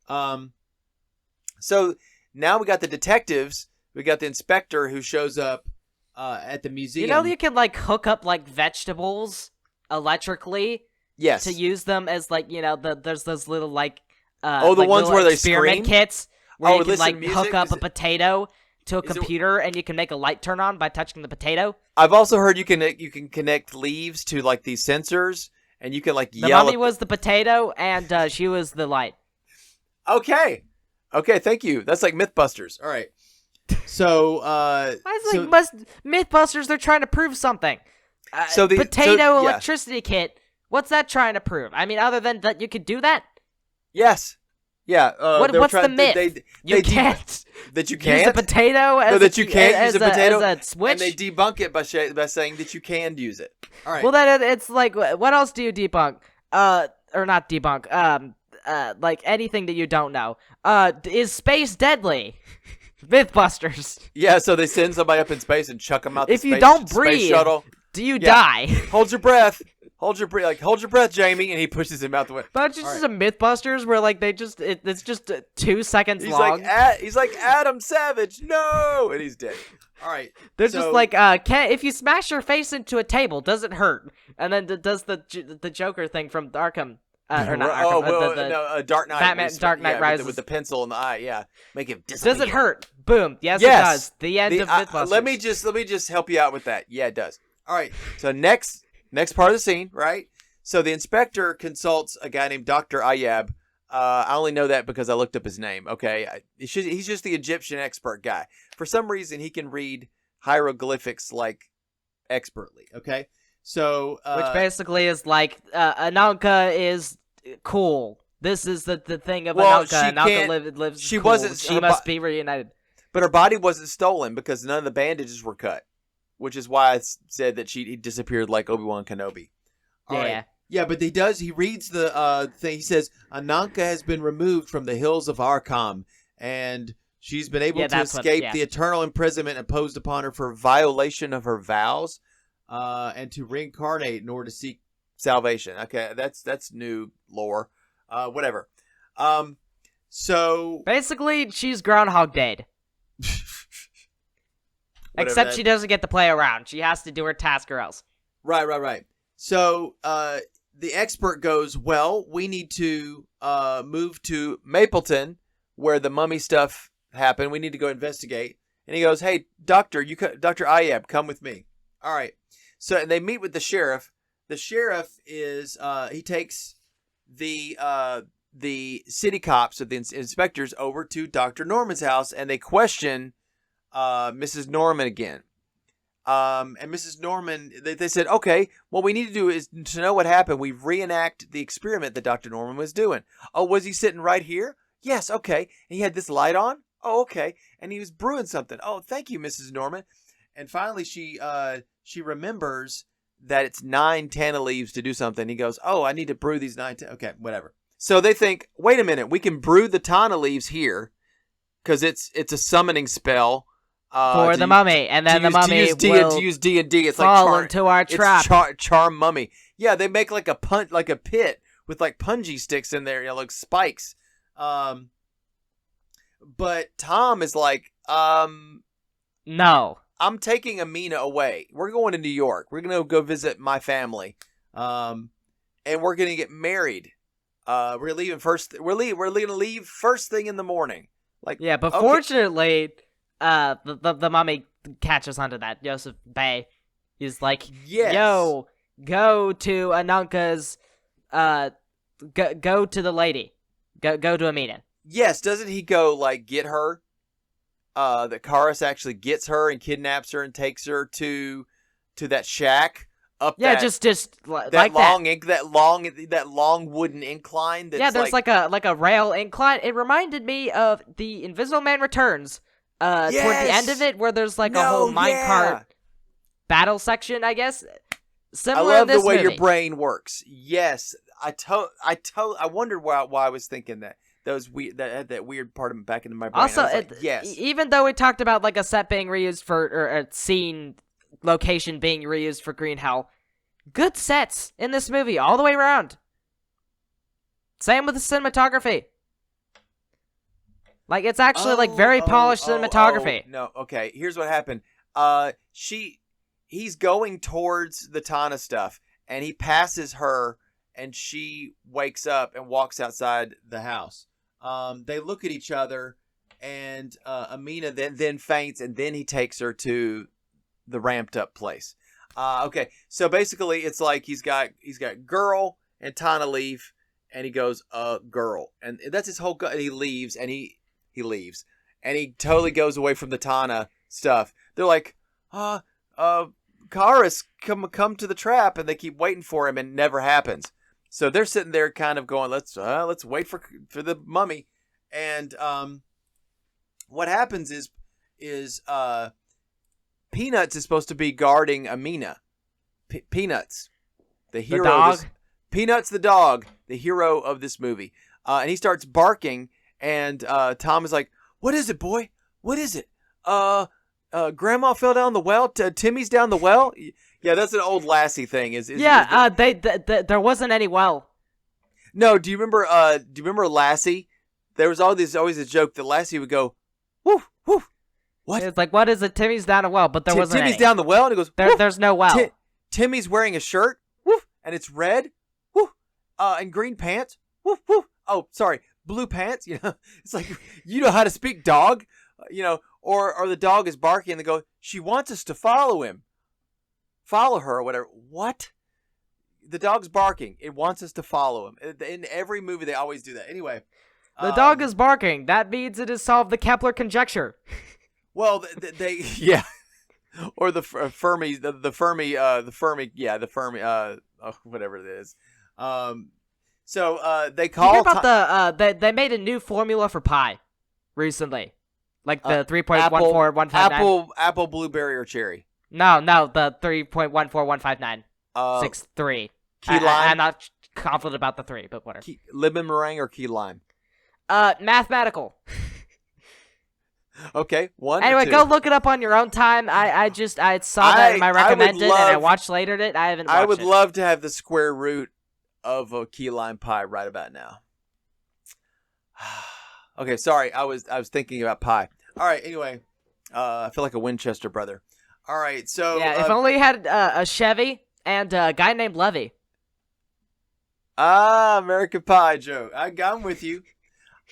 So now we got the detectives. We got the inspector who shows up at the museum. You know, you can like hook up like vegetables electrically. Yes. To use them as like, you know, there's those little like the like ones where they experiment scream? kits where you can like music? hook up a potato to a computer and you can make a light turn on by touching the potato. I've also heard you can connect leaves to like these sensors. And you can like yell. The mummy was the potato, and she was the light. Okay, thank you. That's like MythBusters. All right. So, MythBusters? They're trying to prove something. So the potato electricity kit. What's that trying to prove? I mean, other than that, you could do that. Yes. Yeah. What's the myth? You can't. That you can't use a potato. That you can't use a potato as a switch. And they debunk it by saying that you can use it. All right. Well, then it's like, what else do you debunk? Or not debunk. Like anything that you don't know. Is space deadly? MythBusters. Yeah. So they send somebody up in space and chuck them out. If you don't breathe, space shuttle. Do you die? Hold your breath. Hold your breath, Jamie, and he pushes him out the way. But it's just a MythBusters where like it's just 2 seconds long. He's like Adam Savage, no, and he's dead. All right, they're just like if you smash your face into a table, does it hurt? And then does the Joker thing from Arkham. Or not Arkham, Dark Knight. Batman, Dark Knight Rises. With the pencil in the eye, yeah. Make it disappear. Does it hurt? Boom. Yes, it does. The end of MythBusters. Let me just help you out with that. Yeah, it does. All right, so next part of the scene, right? So the inspector consults a guy named Dr. Ayab. I only know that because I looked up his name, okay? He's just the Egyptian expert guy. For some reason, he can read hieroglyphics, like, expertly, okay? So... which basically is like, Ananka is cool. This is the thing of Ananka. Ananka lives she cool. wasn't... She must be reunited. But her body wasn't stolen because none of the bandages were cut. Which is why I said that he disappeared like Obi-Wan Kenobi. All right. Yeah, but he reads the thing. He says, Ananka has been removed from the hills of Arkham, and she's been able to escape the eternal imprisonment imposed upon her for violation of her vows, and to reincarnate in order to seek salvation. Okay, that's new lore. Whatever. So... basically, she's Groundhog Day. Except she doesn't get to play around. She has to do her task or else. Right. So the expert goes, well, we need to move to Mapleton where the mummy stuff happened. We need to go investigate. And he goes, hey, Dr. Ayab, come with me. All right. So and they meet with the sheriff. The sheriff is he takes the city cops or the inspectors over to Dr. Norman's house, and they question Mrs. Norman again. And Mrs. Norman, they said, okay, what we need to do is to know what happened. We reenact the experiment that Dr. Norman was doing. Oh, was he sitting right here? Yes, okay. And he had this light on? Oh, okay. And he was brewing something. Oh, thank you, Mrs. Norman. And finally, she remembers that it's 9 Tana leaves to do something. He goes, oh, I need to brew these 9 okay, whatever. So they think, wait a minute, we can brew the Tana leaves here because it's a summoning spell. For the mummy, and then the mummy to use D&D. It's fall like into our trap. Charm mummy. Yeah, they make like a pit with like punji sticks in there, like spikes. But Tom is like, no. I'm taking Amina away. We're going to New York. We're gonna go visit my family, and we're gonna get married. We're leaving first. We're gonna leave first thing in the morning. Like yeah, but okay. Fortunately, the mummy catches onto that. Joseph Bay is like, yes. Yo, go to Ananka's. Go to the lady. Go to Amina. Yes, doesn't he go like get her? That Karis actually gets her and kidnaps her and takes her to that shack up. Yeah, that, just that like long that. that long wooden incline. That's yeah, there's like a rail incline. It reminded me of the Invisible Man Returns. Toward the end of it, where there's like a whole minecart battle section, I guess. Similar. I love to this the way movie. your brain works. Yes, I wondered why I was thinking that. That weird part of the back into my brain. Also, yes. Even though we talked about like a set being reused for, or a scene location being reused for Green Hell, good sets in this movie all the way around. Same with the cinematography. Like it's actually like very polished cinematography. No, okay. Here's what happened. He's going towards the Tana stuff, and he passes her, and she wakes up and walks outside the house. They look at each other, and Amina then faints, and then he takes her to the ramped up place. Okay, so basically it's like he's got girl and Tana leaf, and he goes girl, and that's his whole. He leaves, and he leaves, and he totally goes away from the Tana stuff. They're like, Karis, come to the trap, and they keep waiting for him, and it never happens. So they're sitting there kind of going, let's wait for the mummy. And what happens is Peanuts is supposed to be guarding Amina. Peanuts, the hero. The dog? Peanuts the dog, the hero of this movie. And he starts barking, and Tom is like, what is it, boy? What is it? Grandma fell down the well? Timmy's down the well? Yeah, that's an old Lassie thing. There wasn't any well. No, do you remember Lassie? There was always a joke that Lassie would go, woof, woof. What? It's like, what is it? Timmy's down a well, but there wasn't Timmy's any. down the well, and he goes, there's no well. Timmy's wearing a shirt, woof, and it's red, woof, and green pants, woof, woof. Oh, sorry, blue pants. You know, it's like, you know how to speak dog, you know, or the dog is barking, and they go, she wants us to follow her, or whatever. What? The dog's barking. It wants us to follow him. In every movie, they always do that. Anyway. The dog is barking. That means it has solved the Kepler conjecture. Or the Fermi, whatever it is. So they call. You hear about they made a new formula for pi recently, like the 3.14159. Apple, blueberry, or cherry. No, the 3.1415963. Key lime. I'm not confident about the 3, but whatever. Lemon meringue or key lime. Mathematical. Okay, 1 Anyway, or 2. go look it up on your own time. I saw that in my recommended, and I watched later it. I haven't watched it. I would love to have the square root of a key lime pie right about now. Okay, sorry, I was thinking about pie. All right, anyway, I feel like a Winchester brother. All right, so yeah, if only had a Chevy and a guy named Levy. American Pie joke. I'm with you.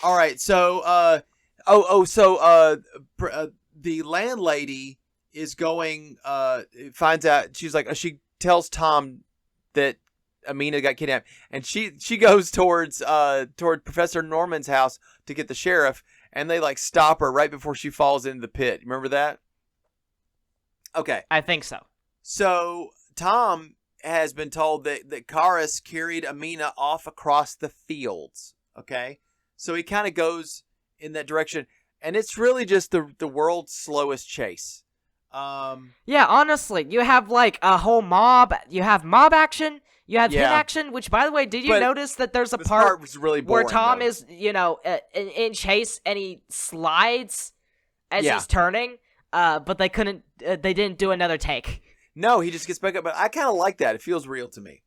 All right, so the landlady is going. Finds out she's like she tells Tom that Amina got kidnapped, and she goes toward Professor Norman's house to get the sheriff, and they like stop her right before she falls into the pit. Remember that? Okay, I think so. So Tom has been told that Karis carried Amina off across the fields. Okay, so he kind of goes in that direction, and it's really just the world's slowest chase. Yeah, honestly, you have like a whole mob. You have mob action. You have hit action. Which, by the way, did you notice that there's a part was really boring, where Tom though. is, in chase and he slides as he's turning. But they couldn't. They didn't do another take. No, he just gets back up. But I kind of like that. It feels real to me.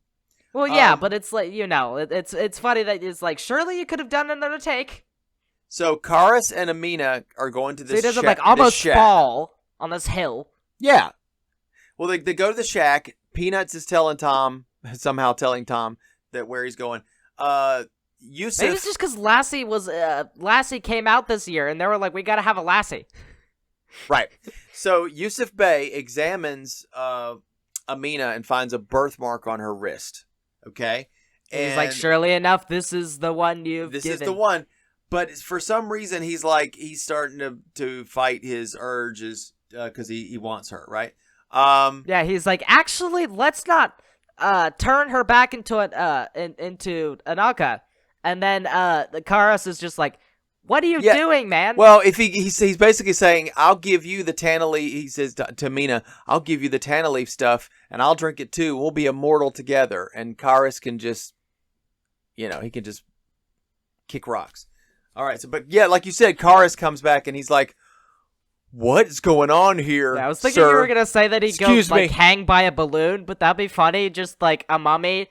Well, yeah, but it's like it's funny that it's like surely you could have done another take. So Karis and Amina are going to this. So he doesn't shack, like almost this fall on this hill. Yeah. Well, they go to the shack. Peanuts is telling Tom that where he's going. Yusuf. Maybe it's just because Lassie came out this year, and they were like, we gotta have a Lassie. Right. So Yusuf Bey examines Amina and finds a birthmark on her wrist. Okay. And he's like, surely enough, this is the one you've given. This is the one. But for some reason, he's starting to fight his urges because he wants her, right? Yeah, he's like, actually, let's not turn her back into Anaka. And then the Karas is just like, what are you doing, man? Well, if he's basically saying, I'll give you the Tanaleaf, he says to Mina, I'll give you the Tanaleaf stuff, and I'll drink it too. We'll be immortal together. And Karas can just, he can just kick rocks. All right, but like you said, Karis comes back and he's like, "What is going on here?" Yeah, I was thinking sir? You were gonna say that he goes like hang by a balloon, but that'd be funny. Just like a mummy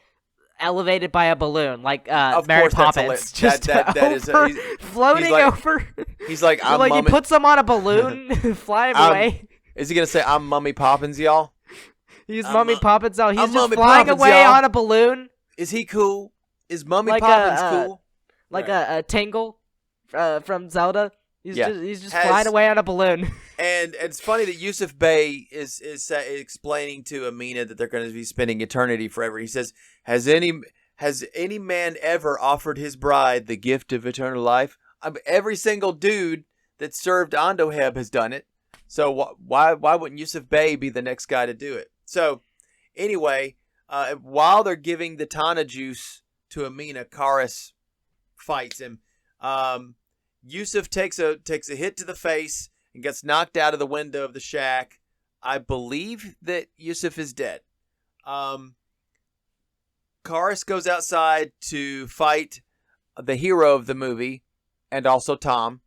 elevated by a balloon, like Mary Poppins, just that is floating over. He's like, "I'm like mummy." He puts him on a balloon, fly him away. Is he gonna say, "I'm Mummy Poppins, y'all"? He's Mummy Poppins, y'all. He's I'm just Mummy flying Poppins, away y'all. on a balloon. Is he cool? Is Mummy like Poppins cool? Like a Tingle from Zelda. He's just Has, flying away on a balloon. And it's funny that Yusuf Bey is explaining to Amina that they're going to be spending eternity forever. He says, "Has any man ever offered his bride the gift of eternal life?" Every single dude that served Andoheb has done it. So why wouldn't Yusuf Bey be the next guy to do it? So anyway, while they're giving the Tana juice to Amina, Karis fights him. Yusuf takes a hit to the face and gets knocked out of the window of the shack. I believe that Yusuf is dead. Karis goes outside to fight the hero of the movie and also Tom.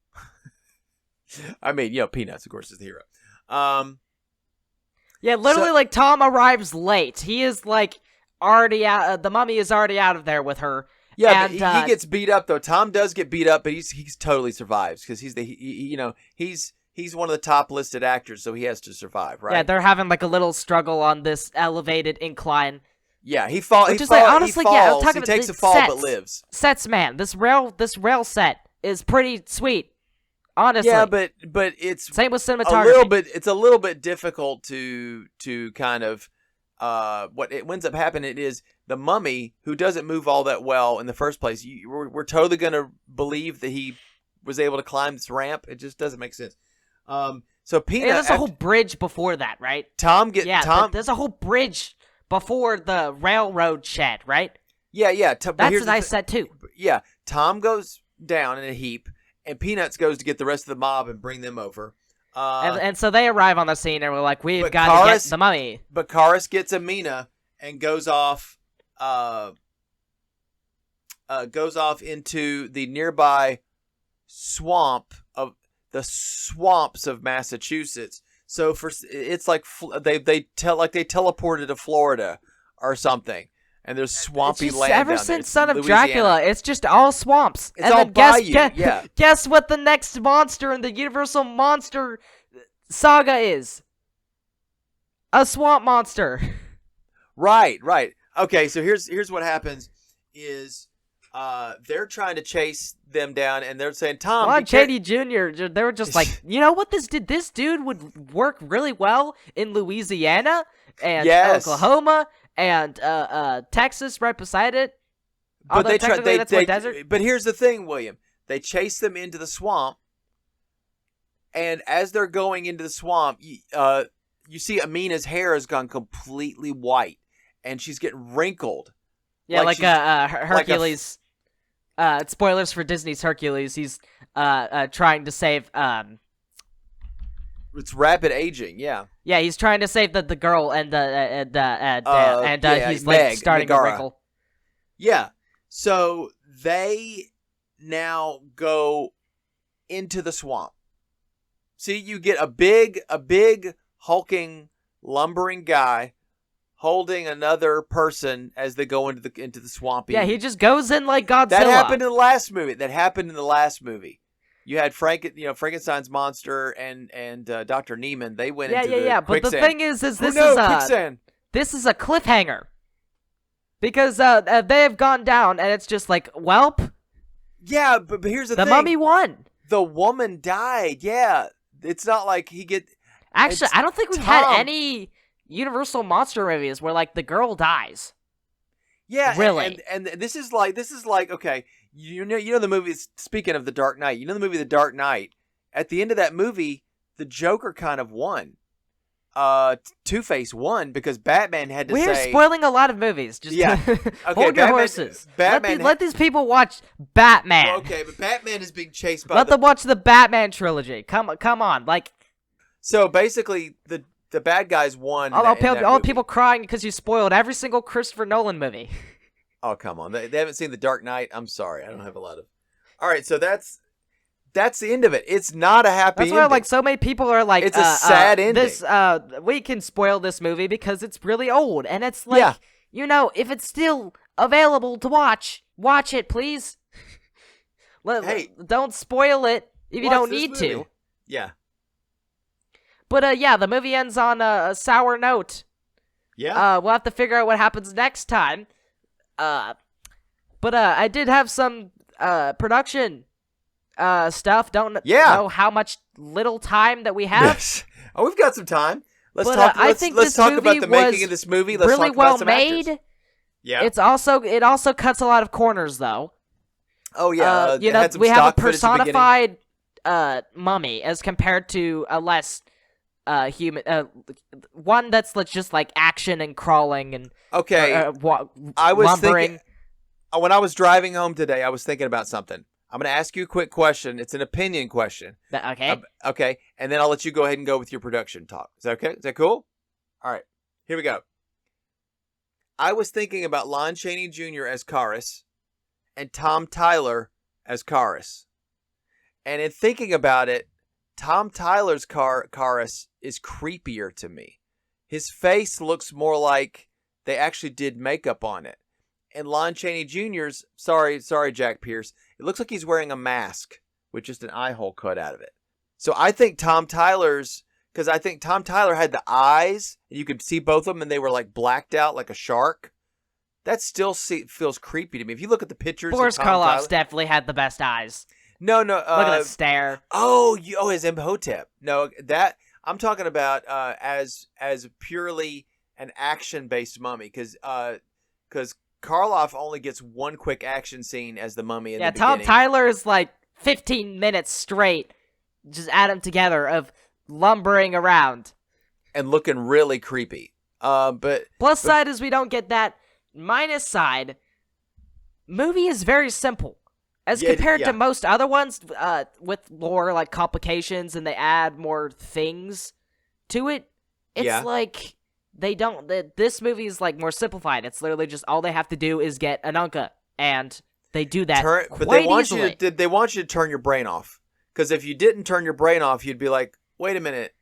I mean, Peanuts, of course, is the hero. Yeah, literally, like, Tom arrives late. He is, like, already out. The mummy is already out of there with her. Yeah, and, but he gets beat up, though. Tom does get beat up, but he's totally survives because he's he's one of the top listed actors, so he has to survive, right? Yeah, they're having, like, a little struggle on this elevated incline. Yeah, he falls. He takes a fall, but lives. Sets, man. This rail set is pretty sweet. Honestly, yeah, but it's same with cinematography. It's a little bit difficult to kind of what it ends up happening is the mummy, who doesn't move all that well in the first place. We're totally gonna believe that he was able to climb this ramp. It just doesn't make sense. So Peanut, there's a whole bridge before that, right? There's a whole bridge before the railroad shed, right? Yeah. That's a nice set too. Yeah, Tom goes down in a heap. And Peanuts goes to get the rest of the mob and bring them over. And so they arrive on the scene and we're like, we've got to get the mummy. But Karis gets Amina and goes off into the nearby swamps of Massachusetts. So it's like they teleported to Florida or something. And there's swampy land ever down there. since Son of Louisiana. Dracula, it's just all swamps. It's all bayou, yeah. Guess what the next monster in the Universal Monster Saga is? A swamp monster. Right. Okay, so here's what happens is they're trying to chase them down, and they're saying, Tom, Lon Chaney Jr., they were just like, you know what this dude would work really well in Louisiana and Oklahoma and Texas right beside it. But That's more desert. But here's the thing, William. They chase them into the swamp, and as they're going into the swamp, you see Amina's hair has gone completely white, and she's getting wrinkled. Yeah, like Hercules. Spoilers for Disney's Hercules. He's trying to save. It's rapid aging. Yeah. Yeah, he's trying to save the girl and he's like Meg, starting Megara. to wrinkle. Yeah. So they now go into the swamp. See, you get a big hulking, lumbering guy holding another person as they go into the swampy. Yeah, he just goes in like Godzilla. That happened in the last movie. You had Frankenstein's monster and Dr. Neiman. They went into the quicksand. But the thing is quicksand. This is a cliffhanger because they have gone down and it's just like, welp. Yeah, but here's the thing. The mummy won. The woman died. Yeah, it's not like he get. Actually, I don't think we've had any Universal monster movies where like the girl dies. Yeah, really. And this is like okay, you know the movie. Speaking of The Dark Knight, you know the movie The Dark Knight. At the end of that movie, the Joker kind of won. Two-Face won because Batman had to say. We're spoiling a lot of movies. Just okay, hold your horses. Let these people watch Batman. Well, okay, but Batman is being chased by. Let them watch the Batman trilogy. Come on, like. So basically, the bad guys won. All people crying because you spoiled every single Christopher Nolan movie. Oh, come on. They haven't seen The Dark Knight. I'm sorry. I don't have a lot of. All right, so that's the end of it. It's not a happy ending. That's why like so many people are like it's a sad ending. We can spoil this movie because it's really old and it's like if it's still available to watch it, please. Don't spoil it if you don't need to. Yeah. But the movie ends on a sour note. Yeah. We'll have to figure out what happens next time. But I did have some production stuff. Don't know how much little time that we have. Yes. Oh, we've got some time. Let's talk about the making of this movie. Let's really talk about well some made. Actors. Yeah. It also cuts a lot of corners though. Oh yeah. We have a personified mummy as compared to a less human one that's just like action and crawling and I was lumbering. Thinking when I was driving home today, I was thinking about something. I'm going to ask you a quick question. It's an opinion question. Okay. Okay, and then I'll let you go ahead and go with your production talk. Is that okay? Is that cool? All right. Here we go. I was thinking about Lon Chaney Jr. as Karis and Tom Tyler as Karis. And in thinking about it, Tom Tyler's Karis is creepier to me. His face looks more like they actually did makeup on it. And Lon Chaney Jr.'s, sorry, Jack Pierce, it looks like he's wearing a mask with just an eye hole cut out of it. So I think Tom Tyler's, because I think Tom Tyler had the eyes, and you could see both of them, and they were like blacked out like a shark. That still feels creepy to me. If you look at the pictures, Boris Karloff's definitely had the best eyes. No. Look at that stare. His Imhotep. No, that I'm talking about as purely an action-based mummy, because Karloff only gets one quick action scene as the mummy in the beginning. Tom Tyler is like 15 minutes straight, just add them together, of lumbering around. And looking really creepy. Plus side is we don't get that. Minus side, movie is very simple. As compared to most other ones with more like complications and they add more things to it, it's like... This movie is like more simplified. It's literally just all they have to do is get an Anka, and they do that quite easily. They want you to turn your brain off, because if you didn't turn your brain off, you'd be like, "Wait a minute,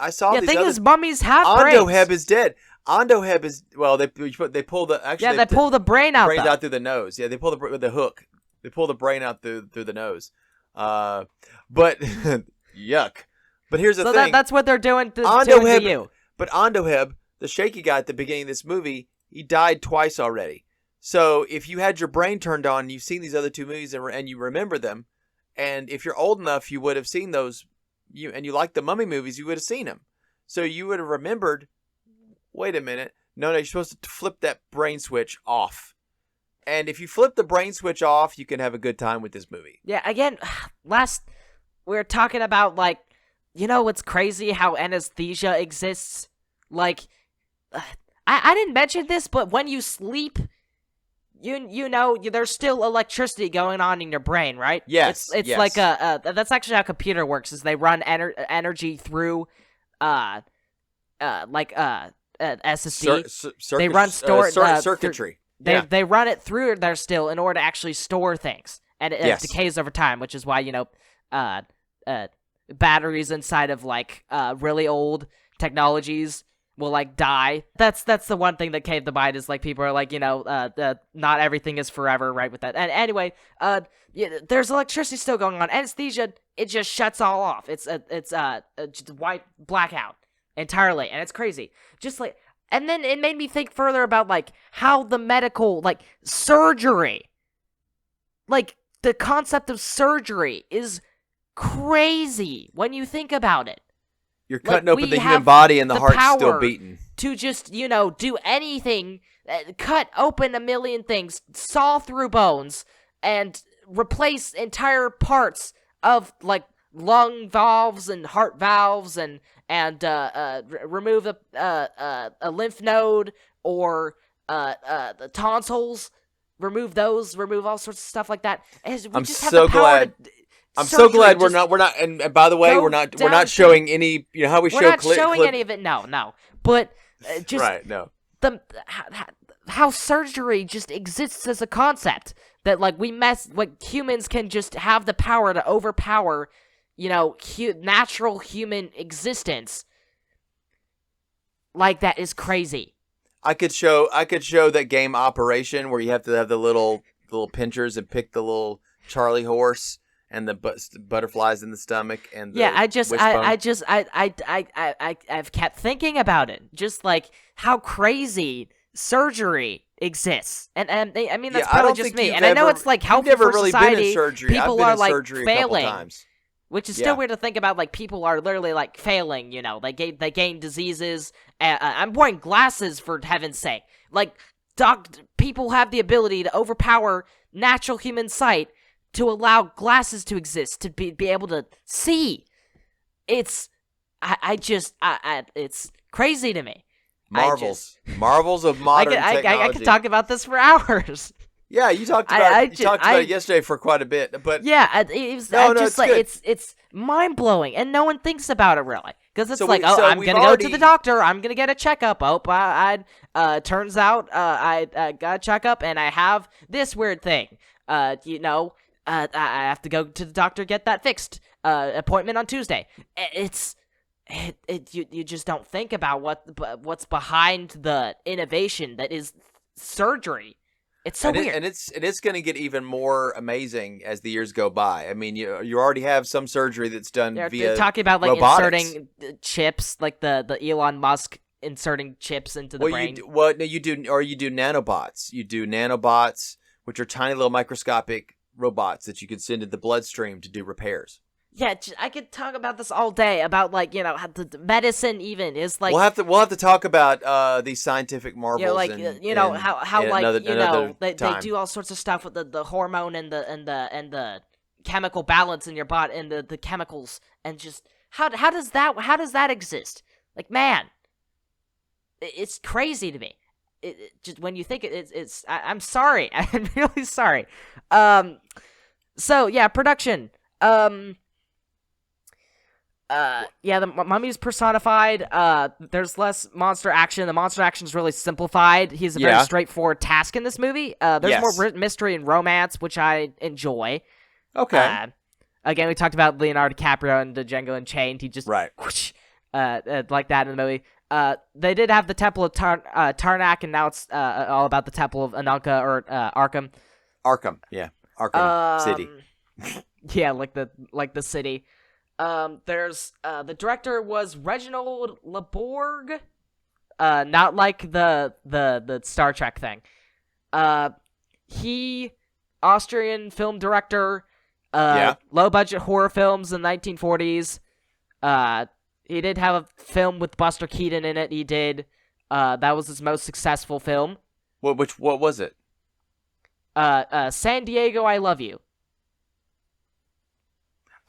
I saw these." The thing is, mummies have brains. Andoheb is dead. Andoheb is they pull the they pull the brain out. Brains out through the nose. Yeah, they pull the hook. They pull the brain out through the nose. But yuck. But here's the thing. That's what they're doing to you. But Andoheb the shaky guy at the beginning of this movie, he died twice already. So if you had your brain turned on and you've seen these other two movies and you remember them, and if you're old enough, you would have seen those, and you like the Mummy movies, you would have seen them. So you would have remembered, wait a minute, no, you're supposed to flip that brain switch off. And if you flip the brain switch off, you can have a good time with this movie. Yeah, again, we were talking about, like, you know what's crazy? How anesthesia exists? Like, I didn't mention this, but when you sleep, you know, there's still electricity going on in your brain, right? Yes. It's yes. like that's actually how a computer works, is they run energy through, SSD. They run circuitry. They run it through there still in order to actually store things, and it decays over time, which is why, you know, batteries inside of like really old technologies will like die. That's the one thing that came to mind, is like people are like, you know, not everything is forever, right? With that, and anyway, there's electricity still going on. Anesthesia, it just shuts all off. It's just white blackout entirely, and it's crazy. Just like, and then it made me think further about like how the medical, like surgery, like the concept of surgery is crazy when you think about it. You're cutting open the human body and the heart's still beating. To just, you know, do anything, cut open a million things, saw through bones, and replace entire parts of, like, lung valves and heart valves, and remove a lymph node, or the tonsils, remove all sorts of stuff like that. And we just have the power to... I'm so glad we're not, and by the way, we're not showing any, you know, how we show We're not showing any of it, no. But just right, no. How surgery just exists as a concept, that like humans can just have the power to overpower, you know, natural human existence. Like, that is crazy. I could show that game Operation, where you have to have the little pinchers and pick the little Charlie horse and the butterflies in the stomach, and the I've kept thinking about it, just like how crazy surgery exists, and I mean, that's probably just me, and I know it's like healthy for society. People are like failing, which is still weird to think about. Like, people are literally like failing. You know, they gain diseases. I'm wearing glasses, for heaven's sake. Like, people have the ability to overpower natural human sight to allow glasses to exist, to be able to see. It's it's crazy to me. Marvels of modern technology. I could talk about this for hours. Yeah, you talked about it yesterday for quite a bit, but yeah, it's mind blowing, and no one thinks about it really, because it's I'm gonna go to the doctor, I'm gonna get a checkup. Turns out I got a checkup and I have this weird thing. You know. I have to go to the doctor, get that fixed. Appointment on Tuesday. You just don't think about what's behind the innovation that is surgery. It's so weird. And it's going to get even more amazing as the years go by. I mean, you already have some surgery that's done via They're talking about like robotics. Inserting chips, like the Elon Musk inserting chips into the brain. You do nanobots. You do nanobots, which are tiny little microscopic robots that you could send in the bloodstream to do repairs. Yeah, I could talk about this all day, about, like, you know, how the medicine even is like... We'll have to talk about these scientific marvels. Yeah, like, they do all sorts of stuff with the hormone and the chemical balance in your body, and the chemicals, and just how does that exist? Like, man, it's crazy to me. Just when you think I'm sorry. I'm really sorry. So yeah, production. The mummy's personified. There's less monster action. The monster action is really simplified. He's a very straightforward task in this movie. There's more mystery and romance, which I enjoy. Okay. Again, we talked about Leonardo DiCaprio and the Django Unchained. He just whoosh, like that in the movie. They did have the Temple of Tarnak, and now it's all about the Temple of Ananka, or Arkham. Arkham, yeah, Arkham City. Yeah, like the city. There's the director was Reginald Laborg. not like the Star Trek thing. He, Austrian film director, low budget horror films in the 1940s. He did have a film with Buster Keaton in it. He did. That was his most successful film. What was it? San Diego, I Love You.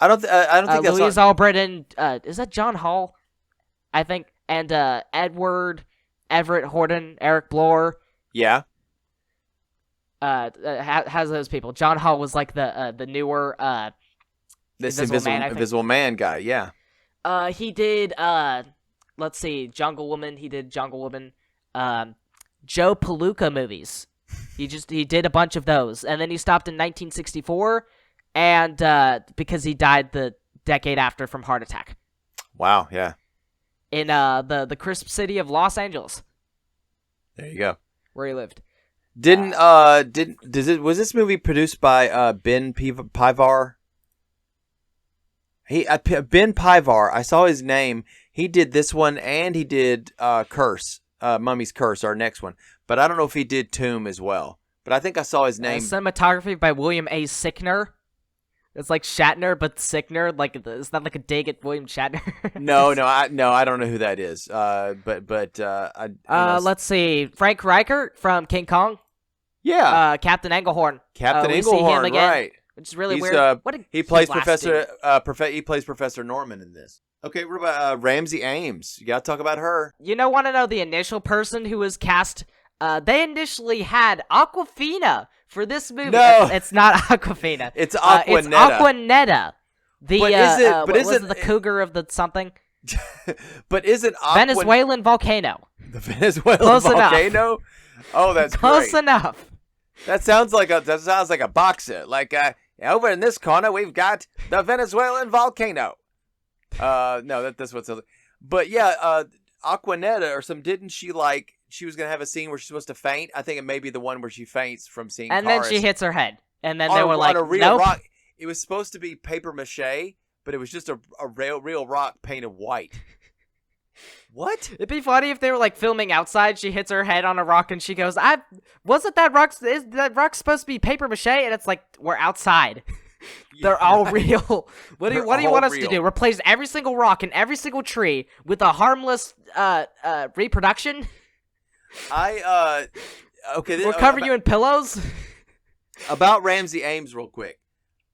I don't think that's Louise Albritton. Is that John Hall? I think, and Edward Everett Horton, Eric Bloor. Yeah. Has those people. John Hall was like the newer This Invisible Man guy. Yeah. He did. Let's see, Jungle Woman. He did Jungle Woman. Joe Palooka movies. He did a bunch of those, and then he stopped in 1964. And because he died the decade after from heart attack. Wow, yeah. In the crisp city of Los Angeles. There you go. Where he lived. Was this movie produced by Ben Pivar? Ben Pivar, I saw his name. He did this one and he did Curse, Mummy's Curse, our next one. But I don't know if he did Tomb as well. But I think I saw his name. Cinematography by William A. Sickner. It's like Shatner, but Sickner. Like, it's not like a dig at William Shatner. No, I don't know who that is. Let's see, Frank Reichert from King Kong. Yeah. Captain Englehorn. Captain we Englehorn, see him again, right? Which is really He's, weird. What did he plays last Professor. do? He plays Professor Norman in this. Okay, what about Ramsey Ames? You gotta talk about her. Want to know the initial person who was cast? They initially had Awkwafina for this movie. No, it's not Awkwafina. It's Aquanetta. It's Aquanetta. Is it the cougar of the something? But isn't Venezuelan volcano? The Venezuelan Close volcano? Enough. Oh, that's close great. enough. That sounds like a boxer. Like over in this corner, we've got the Venezuelan volcano. No, that's what's. But yeah, Aquanetta or some. Didn't she like? She was gonna have a scene where she's supposed to faint. I think it may be the one where she faints from seeing. And Karis. then she hits her head. And then they were like, on a real nope. rock. It was supposed to be paper mache, but it was just a real rock painted white. What? It'd be funny if they were like filming outside. She hits her head on a rock and she goes, wasn't that rock? Is that rock supposed to be paper mache? And it's like, we're outside. They're all real. What do you want us to do? Replace every single rock and every single tree with a harmless reproduction? Okay. We'll cover you in pillows. About Ramsey Ames, real quick.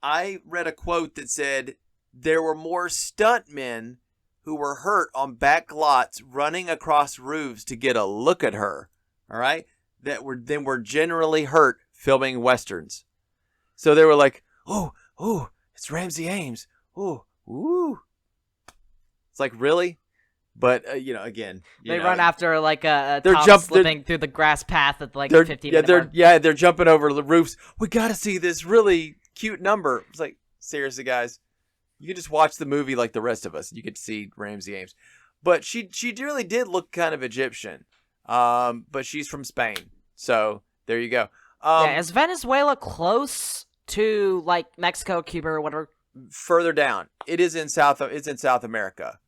I read a quote that said there were more stuntmen who were hurt on back lots running across roofs to get a look at her. All right, than were generally hurt filming westerns. So they were like, "Oh, it's Ramsey Ames. Oh, ooh." It's like, really? But again, they run after like a they're top slipping through the grass path at like 15 minutes. They're jumping over the roofs. We got to see this really cute number. It's like, seriously, guys, you can just watch the movie like the rest of us. You could see Ramsey Ames, but she really did look kind of Egyptian. But she's from Spain, so there you go. Is Venezuela close to like Mexico, Cuba, or whatever? Further down, it's in South America.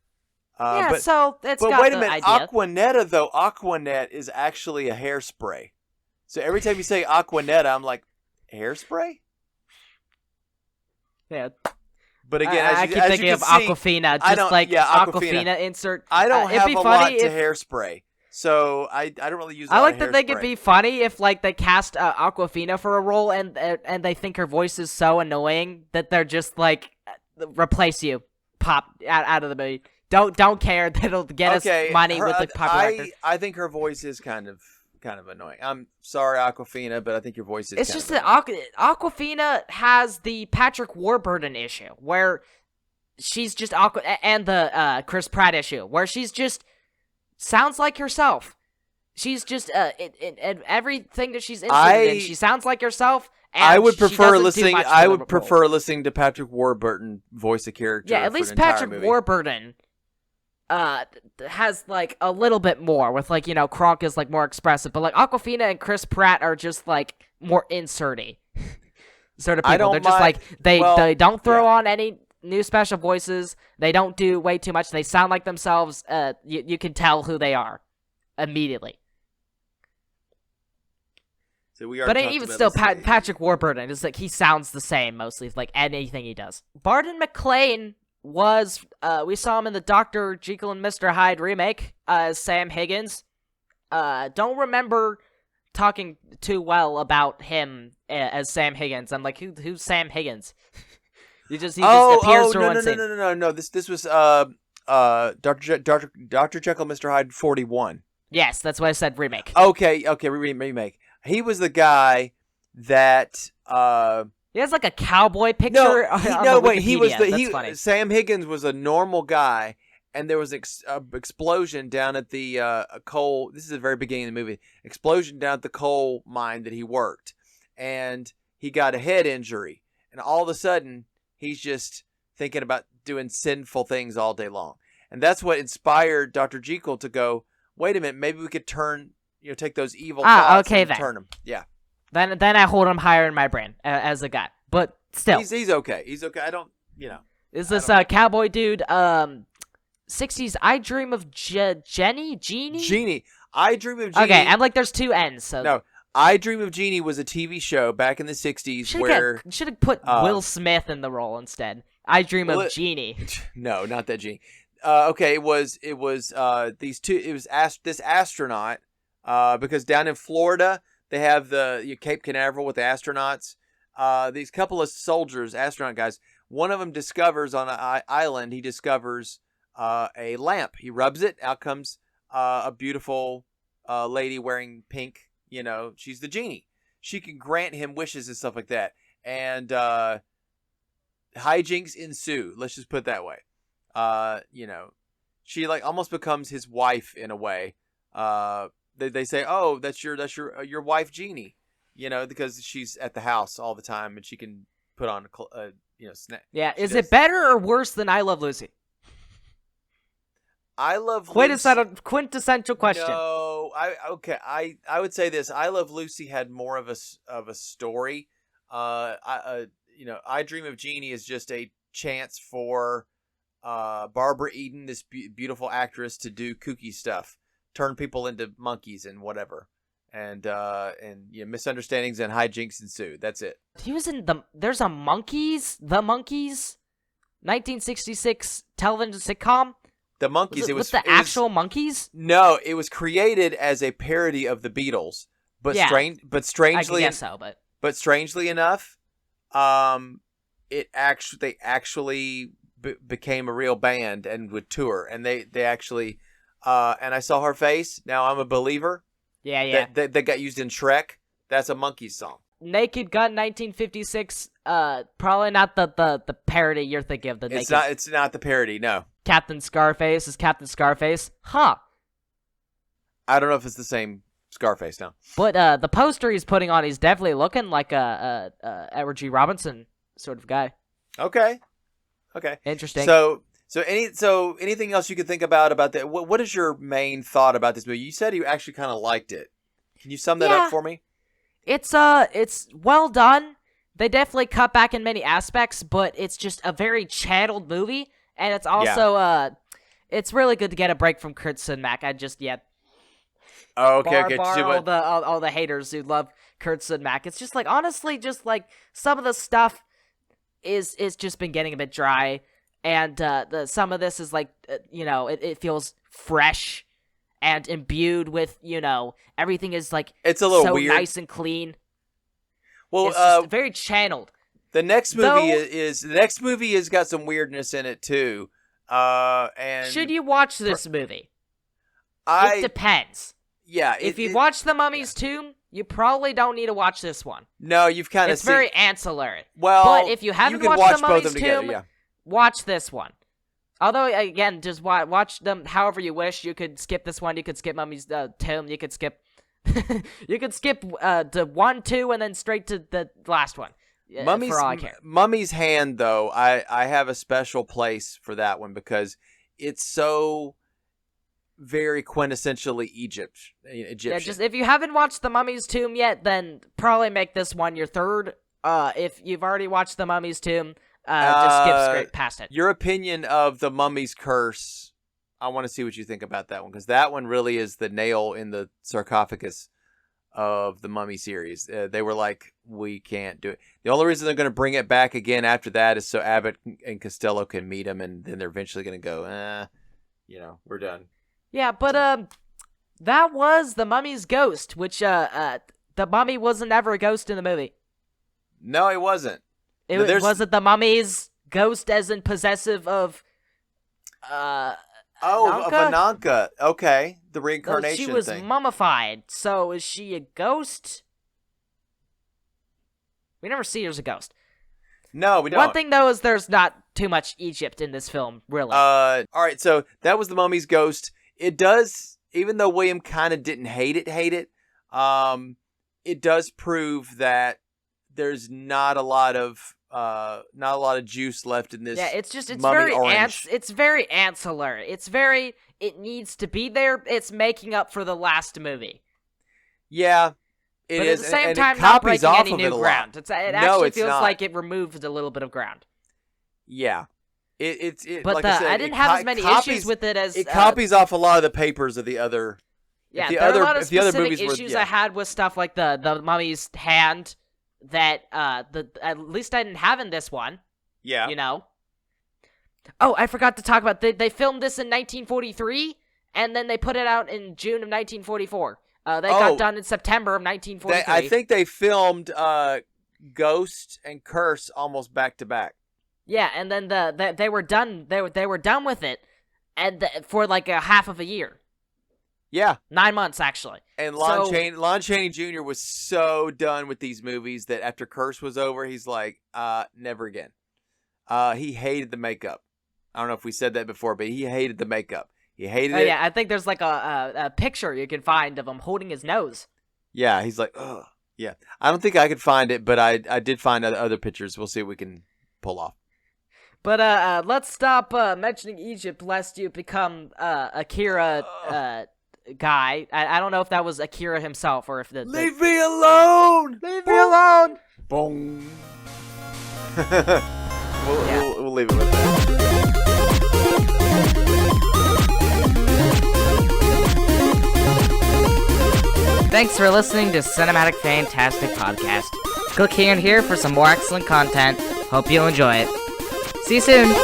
So it's got wait a the minute, idea. Aquanetta though, Aquanet is actually a hairspray. So every time you say Aquanetta, I'm like, hairspray? Yeah. But again, I keep thinking of Aquafina, just like Aquafina insert. I don't have it'd be a funny lot to if, hairspray, so I don't really use. I like that they could be funny if like they cast Aquafina for a role and they think her voice is so annoying that they're just like replace you, pop out of the movie. Don't care. That'll get us money with the popular actors. I think her voice is kind of annoying. I'm sorry, Aquafina, but I think your voice is. It's just that Aquafina has the Patrick Warburton issue where she's just and the Chris Pratt issue where she's just sounds like herself. She's just in everything that she's interested in. She sounds like herself. And I would prefer listening. Listening to Patrick Warburton voice a character. Yeah, at least Patrick Warburton has like a little bit more with like Kronk is like more expressive, but like Aquafina and Chris Pratt are just like more inserty sort of people. They're just like they don't throw on any new special voices. They don't do way too much. They sound like themselves. You can tell who they are. immediately. So we already But talked even about still, this. Patrick Warburton is like he sounds the same mostly, like anything he does. Barton McLean was we saw him in the Dr. Jekyll and Mr. Hyde remake as Sam Higgins. Don't remember talking too well about him as Sam Higgins. I'm like, who's Sam Higgins? he just appears for one scene. No. This was Dr. Jekyll and Mr. Hyde 41. Yes, that's why I said remake. Okay, remake. He was the guy that he has like a cowboy picture. That's funny. Sam Higgins was a normal guy, and there was an explosion down at the coal. This is the very beginning of the movie. Explosion down at the coal mine that he worked, and he got a head injury, and all of a sudden he's just thinking about doing sinful things all day long, and that's what inspired Dr. Jekyll to go, wait a minute, maybe we could take those evil thoughts and turn them. Yeah. Then I hold him higher in my brain as a guy, but still, he's okay. He's okay. I don't, Is this cowboy dude? 60s. I Dream of Genie. Genie. I Dream of Genie. Okay, I'm like, there's two N's. So no, I Dream of Genie was a TV show back in the 60s should have put Will Smith in the role instead. I Dream of Genie. No, not that Genie. Okay, it was these two. It was this astronaut. Because down in Florida, they have the Cape Canaveral with the astronauts. These couple of soldiers, astronaut guys, one of them discovers on an island, he discovers a lamp. He rubs it. Out comes a beautiful lady wearing pink. She's the genie. She can grant him wishes and stuff like that. And hijinks ensue. Let's just put it that way. She like almost becomes his wife in a way. They say, "Oh, that's your wife, Genie," because she's at the house all the time and she can put on snack. Yeah, is it better or worse than I Love Lucy? I Love Lucy. Quintessential question. No, I would say this. I Love Lucy had more of a story. I Dream of Genie is just a chance for Barbara Eden, this beautiful actress, to do kooky stuff. Turn people into monkeys and whatever, and misunderstandings and hijinks ensue. That's it. He was in there's a Monkeys, 1966 television sitcom. The Monkeys. Was the actual Monkeys? No, it was created as a parody of the Beatles, but strangely, I guess so, but strangely enough, they actually became a real band and would tour, and they actually. And I Saw Her Face. Now I'm a Believer. Yeah. That got used in Shrek. That's a Monkeys song. Naked Gun, 1956. Probably not the parody you're thinking of. It's not the parody. No. Captain Scarface is Captain Scarface. Huh. I don't know if it's the same Scarface now. But the poster he's putting on, he's definitely looking like a Edward G. Robinson sort of guy. Okay. Interesting. So anything else you could think about that? What is your main thought about this movie? You said you actually kind of liked it. Can you sum that up for me? It's well done. They definitely cut back in many aspects, but it's just a very channeled movie, and it's also it's really good to get a break from Kurtzman Mac. Oh, okay. All the haters who love Kurtzman Mac. It's just like, honestly, just like some of the stuff is just been getting a bit dry. And some of this is like, it feels fresh and imbued with, everything is like it's a little so weird, nice and clean. Well, it's just very channeled. The next movie has got some weirdness in it too. And should you watch this movie? It depends. Yeah, if you've watched The Mummy's Tomb, you probably don't need to watch this one. No, you've kind of. It's very ancillary. Well, but if you haven't watched The Mummy's Tomb. Yeah. Watch this one. Although, again, just watch them however you wish. You could skip this one. You could skip Mummy's Tomb. You could skip the 1, 2, and then straight to the last one. For all I care. Mummy's Hand, though, I have a special place for that one because it's so very quintessentially Egyptian. Yeah, just if you haven't watched The Mummy's Tomb yet, then probably make this one your third. If you've already watched The Mummy's Tomb, just skip straight past it. Your opinion of The Mummy's Curse, I want to see what you think about that one, because that one really is the nail in the sarcophagus of the Mummy series. They were like, we can't do it. The only reason they're going to bring it back again after that is so Abbott and Costello can meet him, and then they're eventually going to go, we're done. Yeah, but that was the Mummy's ghost, which the Mummy wasn't ever a ghost in the movie. No, it wasn't. Wasn't the Mummy's ghost as in possessive of of Ananka. Okay, the reincarnation thing. She was mummified, so is she a ghost? We never see her as a ghost. No, we don't. One thing, though, is there's not too much Egypt in this film, really. All right, so that was the Mummy's ghost. It does, even though William kind of didn't hate it, it does prove that there's not a lot of juice left in this. Yeah, it's Mummy very orange. it's very ancillary. It needs to be there. It's making up for the last movie. Yeah, it but is. At the same and time, it not copies breaking off any of new it a ground. lot. It actually it's feels not. like it removed a little bit of ground. Yeah. But like I said, I didn't have as many issues with it as... It copies off a lot of the papers of the other... Yeah, there are a lot of specific issues movies were, I had with stuff like the Mummy's hand that at least I didn't have in this one. Yeah. You know? Oh, I forgot to talk about... They filmed this in 1943, and then they put it out in June of 1944. They got done in September of 1943. I think they filmed Ghost and Curse almost back to back. Yeah, and then they were done. They were done with it, and for like a half of a year. Yeah, 9 months actually. And Lon Chaney Jr. was so done with these movies that after Curse was over, he's like, never again. He hated the makeup. I don't know if we said that before, but he hated the makeup. He hated it. Yeah, I think there's like a picture you can find of him holding his nose. Yeah, he's like, ugh. Yeah, I don't think I could find it, but I did find other pictures. We'll see what we can pull off. But let's stop mentioning Egypt lest you become Akira guy. I don't know if that was Akira himself or if the... Leave me alone! Leave me alone! Boom. We'll leave it with that. Thanks for listening to Cinematic Fantastic Podcast. Click here and here for some more excellent content. Hope you'll enjoy it. See you soon!